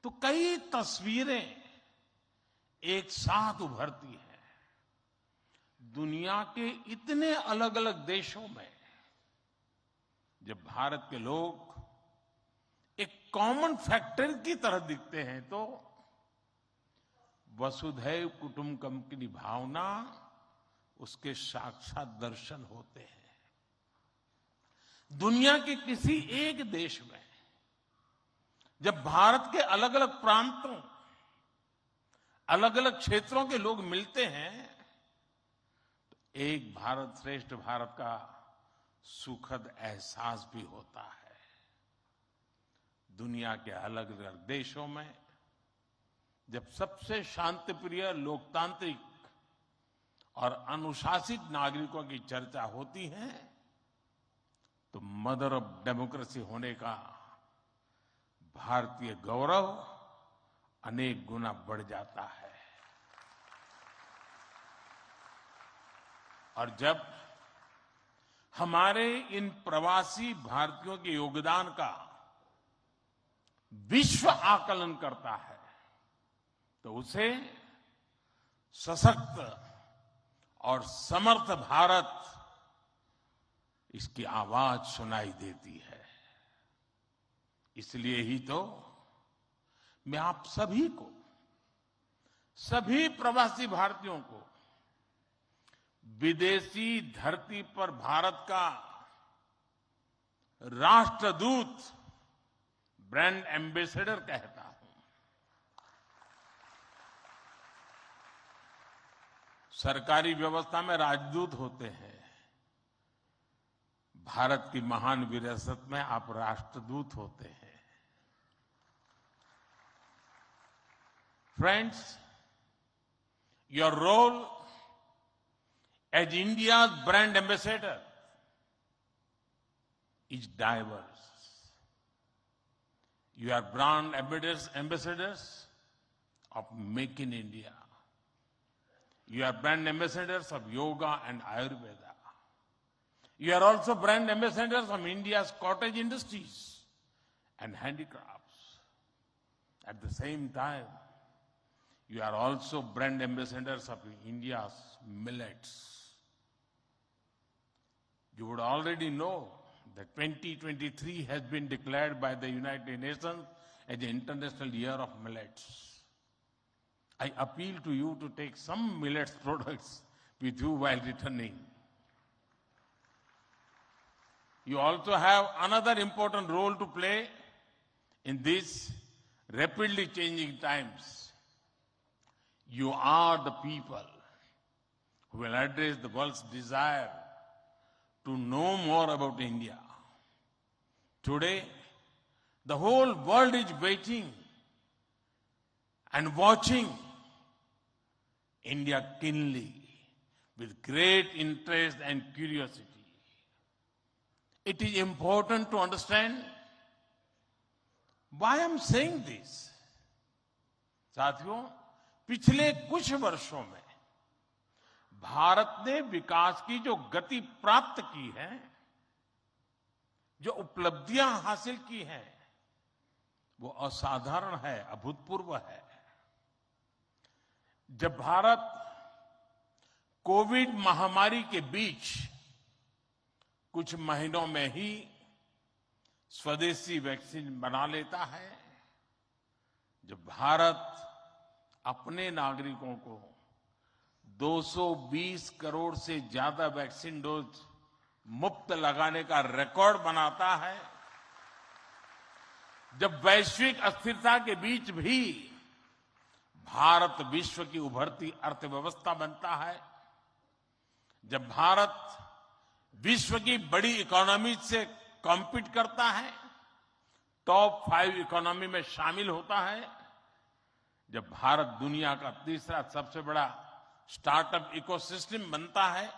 Speaker 14: तो कई तस्वीरें एक साथ उभरती हैं। दुनिया के इतने अलग अलग देशों में जब भारत के लोग एक कॉमन फैक्टर की तरह दिखते हैं तो वसुधैव कुटुंबकम की भावना उसके साक्षात दर्शन होते हैं। दुनिया के किसी एक देश में जब भारत के अलग अलग प्रांतों, अलग अलग क्षेत्रों के लोग मिलते हैं तो एक भारत श्रेष्ठ भारत का सुखद एहसास भी होता है। दुनिया के अलग अलग देशों में जब सबसे शांतिप्रिय, लोकतांत्रिक और अनुशासित नागरिकों की चर्चा होती है तो मदर ऑफ डेमोक्रेसी होने का भारतीय गौरव अनेक गुना बढ़ जाता है। और जब हमारे इन प्रवासी भारतीयों के योगदान का विश्व आकलन करता है तो उसे सशक्त और समर्थ भारत, इसकी आवाज सुनाई देती है। इसलिए ही तो मैं आप सभी को, सभी प्रवासी भारतीयों को विदेशी धरती पर भारत का राष्ट्रदूत, ब्रांड एम्बेसडर कहता हूं। सरकारी व्यवस्था में राजदूत होते हैं, भारत की महान विरासत में आप राष्ट्रदूत होते हैं। Friends, your role as India's brand ambassador is diverse. You are brand ambassadors of Make in India. You are brand ambassadors of yoga and Ayurveda. You are also brand ambassadors of India's cottage industries and handicrafts. At the same time, you are also brand ambassadors of India's millets. You would already know that 2023 has been declared by the United Nations as the International Year of Millets. I appeal to you to take some millets products with you while returning. You also have another important role to play in these rapidly changing times. You are the people who will address the world's desire to know more about India. Today, the whole world is waiting and watching India keenly with great interest and curiosity. It is important to understand why I'm saying this. साथियों, पिछले कुछ वर्षों में भारत ने विकास की जो गति प्राप्त की है, जो उपलब्धियां हासिल की हैं, वो असाधारण है, अभूतपूर्व है। जब भारत कोविड महामारी के बीच कुछ महीनों में ही स्वदेशी वैक्सीन बना लेता है। जब भारत अपने नागरिकों को 220 करोड़ से ज्यादा वैक्सीन डोज मुफ्त लगाने का रिकॉर्ड बनाता है, जब वैश्विक अस्थिरता के बीच भी भारत विश्व की उभरती अर्थव्यवस्था बनता है, जब भारत विश्व की बड़ी इकोनॉमी से कॉम्पीट करता है, टॉप 5 इकोनॉमी में शामिल होता है, जब भारत दुनिया का तीसरा सबसे बड़ा स्टार्टअप इकोसिस्टम बनता है,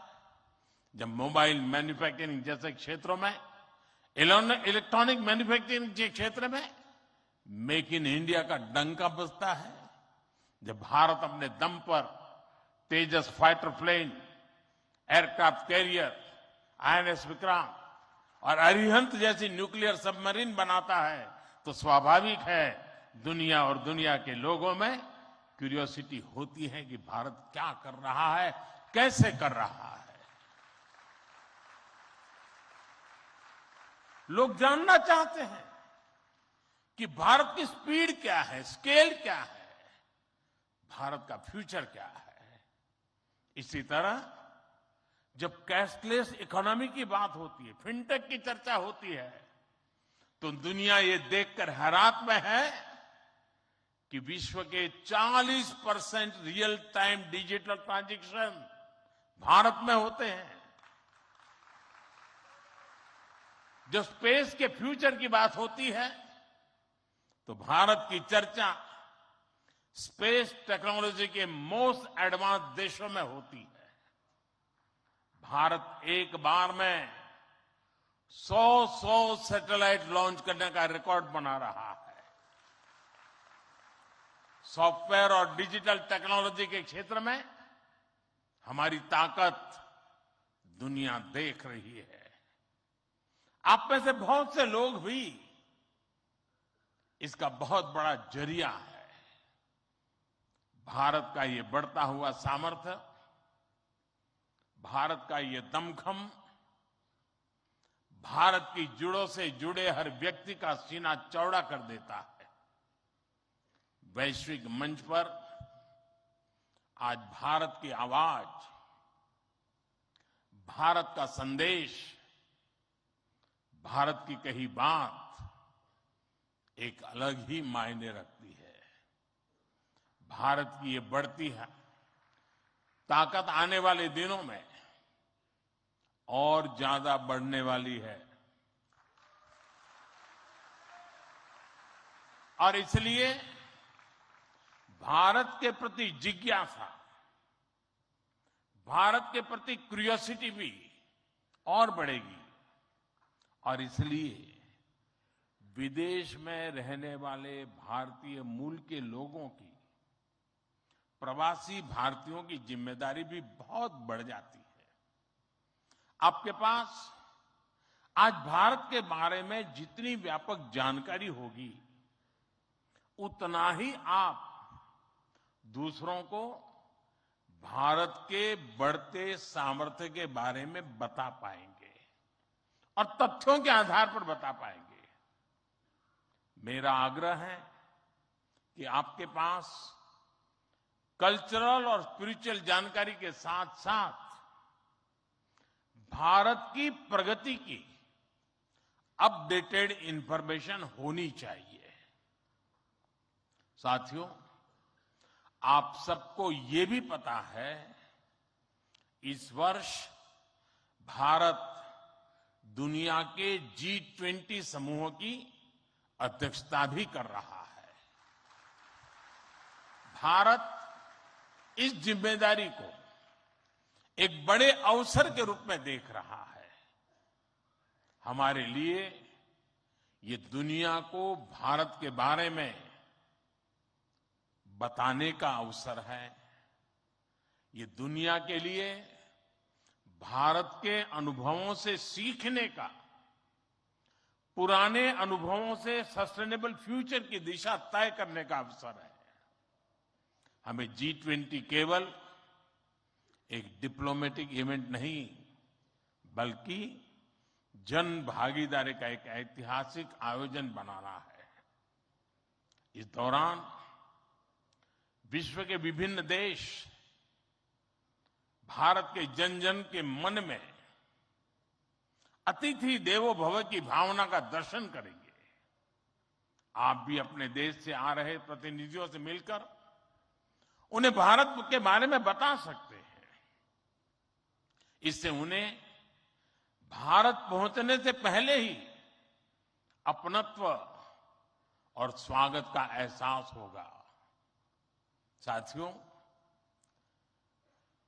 Speaker 14: जब मोबाइल मैन्युफैक्चरिंग जैसे क्षेत्रों में, इलेक्ट्रॉनिक मैन्युफैक्चरिंग के क्षेत्र में मेक इन इंडिया का डंका बजता है, जब भारत अपने दम पर Tejas fighter plane, aircraft carrier, INS Vikrant और अरिहंत जैसी न्यूक्लियर सबमरीन बनाता है, तो स्वाभाविक है दुनिया और दुनिया के लोगों में क्यूरियोसिटी होती है कि भारत क्या कर रहा है, कैसे कर रहा है। लोग जानना चाहते हैं कि भारत की स्पीड क्या है, स्केल क्या है, भारत का फ्यूचर क्या है। इसी तरह जब कैशलेस इकोनॉमी की बात होती है, फिनटेक की चर्चा होती है, तो दुनिया ये देखकर हैरात में है कि विश्व के 40% real time digital transaction Bharat में होते हैं। जब स्पेस के फ्यूचर की बात होती है तो भारत की चर्चा स्पेस टेक्नोलॉजी के मोस्ट एडवांस देशों में होती है। भारत एक बार में 100 सैटेलाइट लॉन्च करने का रिकॉर्ड बना रहा है। सॉफ्टवेयर और डिजिटल टेक्नोलॉजी के क्षेत्र में हमारी ताकत दुनिया देख रही है। आप में से बहुत से लोग भी इसका बहुत बड़ा जरिया है। भारत का ये बढ़ता हुआ सामर्थ्य, भारत का ये दमखम, भारत की जड़ों से जुड़े हर व्यक्ति का सीना चौड़ा कर देता है। वैश्विक मंच पर आज भारत की आवाज, भारत का संदेश, भारत की कही बात एक अलग ही मायने रखती है। भारत की ये बढ़ती है ताकत आने वाले दिनों में और ज्यादा बढ़ने वाली है। और इसलिए भारत के प्रति जिज्ञासा, भारत के प्रति क्यूरियोसिटी भी और बढ़ेगी। और इसलिए विदेश में रहने वाले भारतीय मूल के लोगों की, प्रवासी भारतीयों की जिम्मेदारी भी बहुत बढ़ जाती है। आपके पास आज भारत के बारे में जितनी व्यापक जानकारी होगी, उतना ही आप दूसरों को भारत के बढ़ते सामर्थ्य के बारे में बता पाएंगे और तथ्यों के आधार पर बता पाएंगे। मेरा आग्रह है कि आपके पास कल्चरल और स्पिरिचुअल जानकारी के साथ साथ भारत की प्रगति की अपडेटेड इंफॉर्मेशन होनी चाहिए। साथियों, आप सबको ये भी पता है, इस वर्ष भारत दुनिया के G20 समूह की अध्यक्षता भी कर रहा है। भारत इस जिम्मेदारी को एक बड़े अवसर के रूप में देख रहा है। हमारे लिए ये दुनिया को भारत के बारे में बताने का अवसर है। ये दुनिया के लिए भारत के अनुभवों से सीखने का, पुराने अनुभवों से सस्टेनेबल फ्यूचर की दिशा तय करने का अवसर है। हमें G20 केवल एक डिप्लोमेटिक इवेंट नहीं, बल्कि जन भागीदारी का एक ऐतिहासिक आयोजन बनाना है। इस दौरान विश्व के विभिन्न देश भारत के जन जन के मन में अतिथि देवो भव की भावना का दर्शन करेंगे। आप भी अपने देश से आ रहे प्रतिनिधियों से मिलकर उन्हें भारत के बारे में बता सकते हैं। इससे उन्हें भारत पहुंचने से पहले ही अपनत्व और स्वागत का एहसास होगा। साथियों,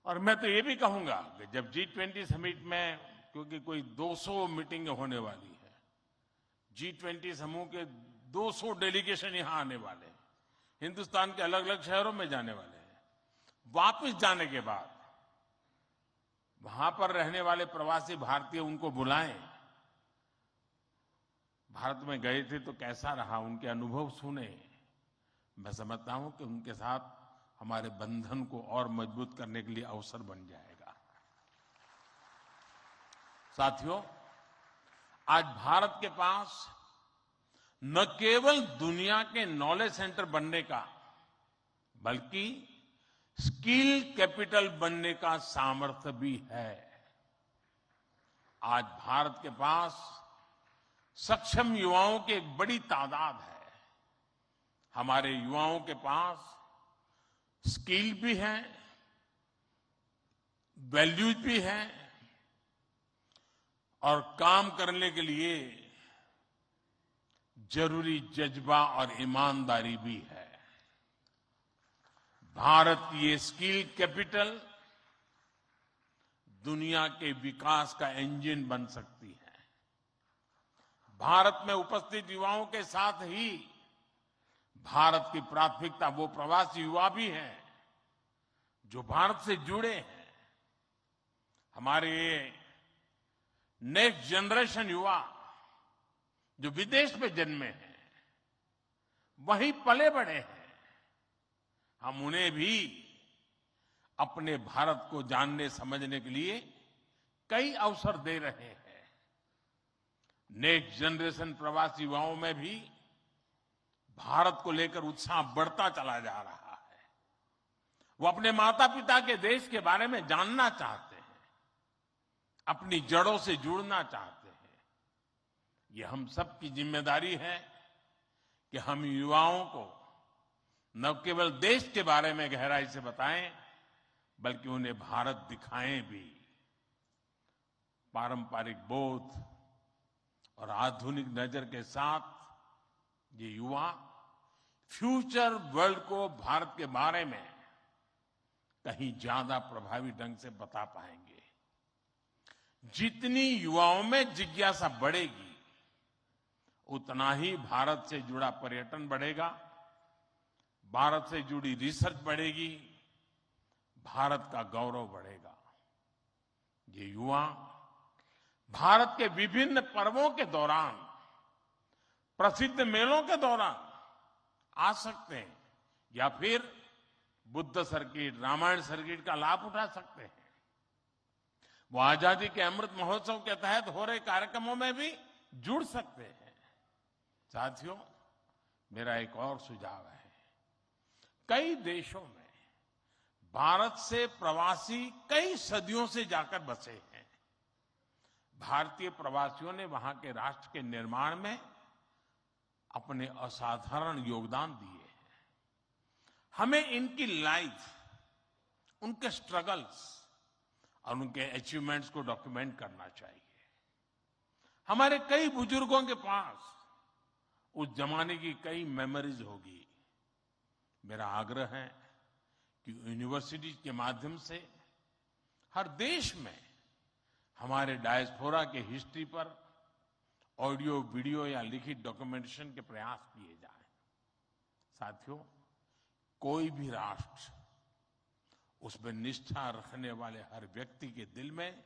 Speaker 14: और मैं तो ये भी कहूंगा कि जब G20 समिट में, क्योंकि कोई 200 मीटिंगें होने वाली है, G20 समूह के 200 डेलीगेशन यहां आने वाले हैं, हिंदुस्तान के अलग अलग शहरों में जाने वाले हैं। वापस जाने के बाद वहां पर रहने वाले प्रवासी भारतीय उनको बुलाएं, भारत में गए थे तो कैसा रहा, उनके अनुभव सुने। मैं समझता हूं कि उनके साथ हमारे बंधन को और मजबूत करने के लिए अवसर बन जाएगा। साथियों, आज भारत के पास न केवल दुनिया के नॉलेज सेंटर बनने का, बल्कि स्किल कैपिटल बनने का सामर्थ्य भी है। आज भारत के पास सक्षम युवाओं की एक बड़ी तादाद है। हमारे युवाओं के पास स्किल भी है, वैल्यूज भी है और काम करने के लिए जरूरी जज्बा और ईमानदारी भी है। भारत की ये स्किल कैपिटल दुनिया के विकास का इंजन बन सकती है। भारत में उपस्थित युवाओं के साथ ही भारत की प्राथमिकता वो प्रवासी युवा भी हैं जो भारत से जुड़े हैं। हमारे नेक्स्ट जनरेशन युवा जो विदेश में जन्मे हैं, वहीं पले बड़े हैं, हम उन्हें भी अपने भारत को जानने समझने के लिए कई अवसर दे रहे हैं। नेक्स्ट जनरेशन प्रवासी युवाओं में भी भारत को लेकर उत्साह बढ़ता चला जा रहा है। वो अपने माता पिता के देश के बारे में जानना चाहते हैं, अपनी जड़ों से जुड़ना चाहते हैं। ये हम सबकी जिम्मेदारी है कि हम युवाओं को न केवल देश के बारे में गहराई से बताएं, बल्कि उन्हें भारत दिखाएं भी। पारंपरिक बोध और आधुनिक नजर के साथ ये युवा फ्यूचर वर्ल्ड को भारत के बारे में कहीं ज्यादा प्रभावी ढंग से बता पाएंगे। जितनी युवाओं में जिज्ञासा बढ़ेगी, उतना ही भारत से जुड़ा पर्यटन बढ़ेगा, भारत से जुड़ी रिसर्च बढ़ेगी, भारत का गौरव बढ़ेगा। ये युवा भारत के विभिन्न पर्वों के दौरान, प्रसिद्ध मेलों के दौरान आ सकते हैं या फिर बुद्ध सर्किट, रामायण सर्किट का लाभ उठा सकते हैं। वो आजादी के अमृत महोत्सव के तहत हो रहे कार्यक्रमों में भी जुड़ सकते हैं। साथियों, मेरा एक और सुझाव है। कई देशों में भारत से प्रवासी कई सदियों से जाकर बसे हैं। भारतीय प्रवासियों ने वहां के राष्ट्र के निर्माण में अपने असाधारण योगदान दिए हैं। हमें इनकी लाइफ, उनके स्ट्रगल्स और उनके अचीवमेंट्स को डॉक्यूमेंट करना चाहिए। हमारे कई बुजुर्गों के पास उस जमाने की कई मेमोरीज होगी। मेरा आग्रह है कि यूनिवर्सिटी के माध्यम से हर देश में हमारे डायस्पोरा के हिस्ट्री पर ऑडियो, वीडियो या लिखित डॉक्यूमेंटेशन के प्रयास किए जाएं। साथियों, कोई भी राष्ट्र उसमें निष्ठा रखने वाले हर व्यक्ति के दिल में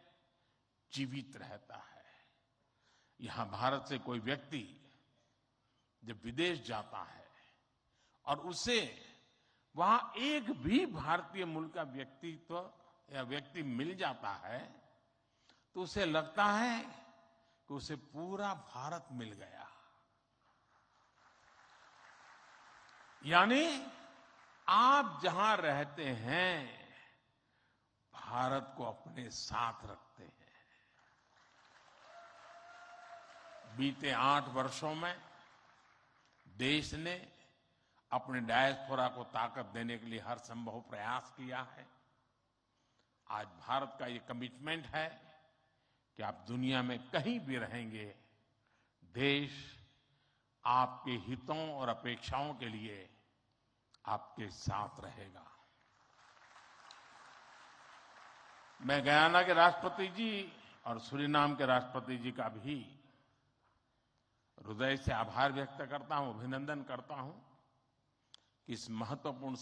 Speaker 14: जीवित रहता है। यहां भारत से कोई व्यक्ति जब विदेश जाता है और उसे वहां एक भी भारतीय मूल का व्यक्तित्व या व्यक्ति मिल जाता है, तो उसे लगता है कि उसे पूरा भारत मिल गया। यानी आप जहां रहते हैं, भारत को अपने साथ रखते हैं। बीते 8 वर्षों में देश ने अपने डायस्पोरा को ताकत देने के लिए हर संभव प्रयास किया है। आज भारत का ये कमिटमेंट है कि आप दुनिया में कहीं भी रहेंगे, देश आपके हितों और अपेक्षाओं के लिए आपके साथ रहेगा। मैं गयाना के राष्ट्रपति जी और सूरीनाम के राष्ट्रपति जी का भी हृदय से आभार व्यक्त करता हूं, अभिनंदन करता हूं कि इस महत्वपूर्ण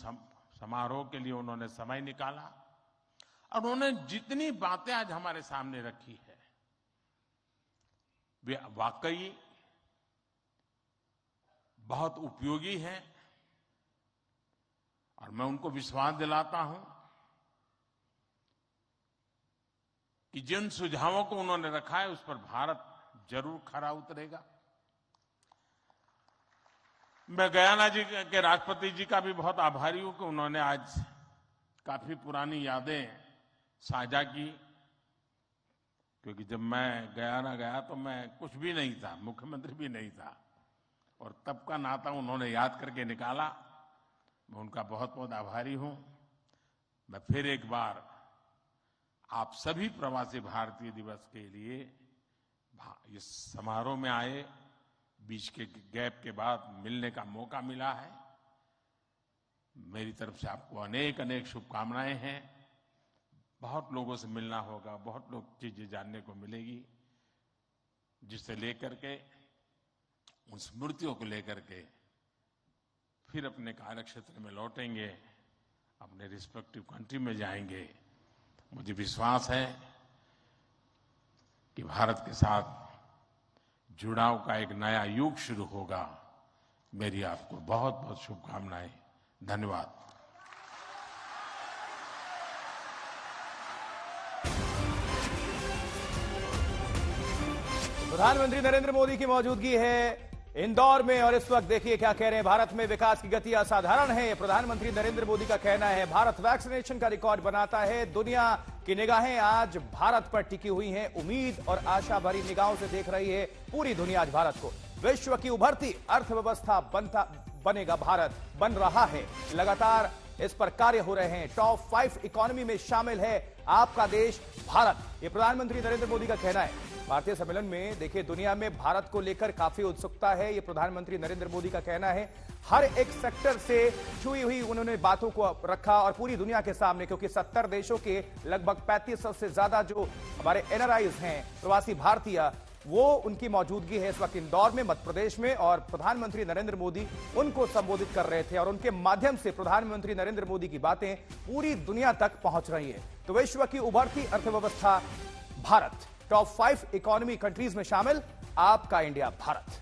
Speaker 14: समारोह के लिए उन्होंने समय निकाला और उन्होंने जितनी बातें आज हमारे सामने रखी है वे वाकई बहुत उपयोगी हैं और मैं उनको विश्वास दिलाता हूं कि जिन सुझावों को उन्होंने रखा है उस पर भारत जरूर खरा उतरेगा। मैं गयाना जी के राष्ट्रपति जी का भी बहुत आभारी हूं कि उन्होंने आज काफी पुरानी यादें साझा की, क्योंकि जब मैं गयाना गया तो मैं कुछ भी नहीं था, मुख्यमंत्री भी नहीं था, और तब का नाता उन्होंने याद करके निकाला। मैं उनका बहुत बहुत आभारी हूं। मैं फिर एक बार आप सभी प्रवासी भारतीय दिवस के लिए इस समारोह में आए, बीच के गैप के बाद मिलने का मौका मिला है। मेरी तरफ से आपको अनेक अनेक शुभकामनाएं हैं। बहुत लोगों से मिलना होगा, बहुत लोग चीजें जानने को मिलेगी, जिससे लेकर के उन स्मृतियों को लेकर के फिर अपने कार्य क्षेत्र में लौटेंगे, अपने रिस्पेक्टिव कंट्री में जाएंगे। मुझे विश्वास है कि भारत के साथ जुड़ाव का एक नया युग शुरू होगा। मेरी आपको बहुत बहुत शुभकामनाएं। धन्यवाद।
Speaker 3: प्रधानमंत्री नरेंद्र मोदी की मौजूदगी है इंदौर में और इस वक्त देखिए क्या कह रहे हैं। भारत में विकास की गति असाधारण है। प्रधानमंत्री नरेंद्र मोदी का कहना है भारत वैक्सीनेशन का रिकॉर्ड बनाता है। दुनिया की निगाहें आज भारत पर टिकी हुई हैं। उम्मीद और आशा भरी निगाहों से देख रही है पूरी दुनिया आज भारत को। विश्व की उभरती अर्थव्यवस्था बनेगा भारत, बन रहा है। लगातार इस पर कार्य हो रहे हैं। टॉप 5 इकोनॉमी में शामिल है आपका देश भारत, ये प्रधानमंत्री नरेंद्र मोदी का कहना है। भारतीय सम्मेलन में देखिए दुनिया में भारत को लेकर काफी उत्सुकता है, ये प्रधानमंत्री नरेंद्र मोदी का कहना है। हर एक सेक्टर से छुई हुई उन्होंने बातों को रखा और पूरी दुनिया के सामने, क्योंकि 70 देशों के लगभग 3500 से ज्यादा जो हमारे एनआरआईज हैं, प्रवासी भारतीय, वो उनकी मौजूदगी है इस वक्त इंदौर में, मध्य प्रदेश में। और प्रधानमंत्री नरेंद्र मोदी उनको संबोधित कर रहे थे और उनके माध्यम से प्रधानमंत्री नरेंद्र मोदी की बातें पूरी दुनिया तक पहुंच रही है। तो विश्व की उभरती अर्थव्यवस्था भारत, टॉप 5 इकोनॉमी कंट्रीज में शामिल आपका इंडिया भारत।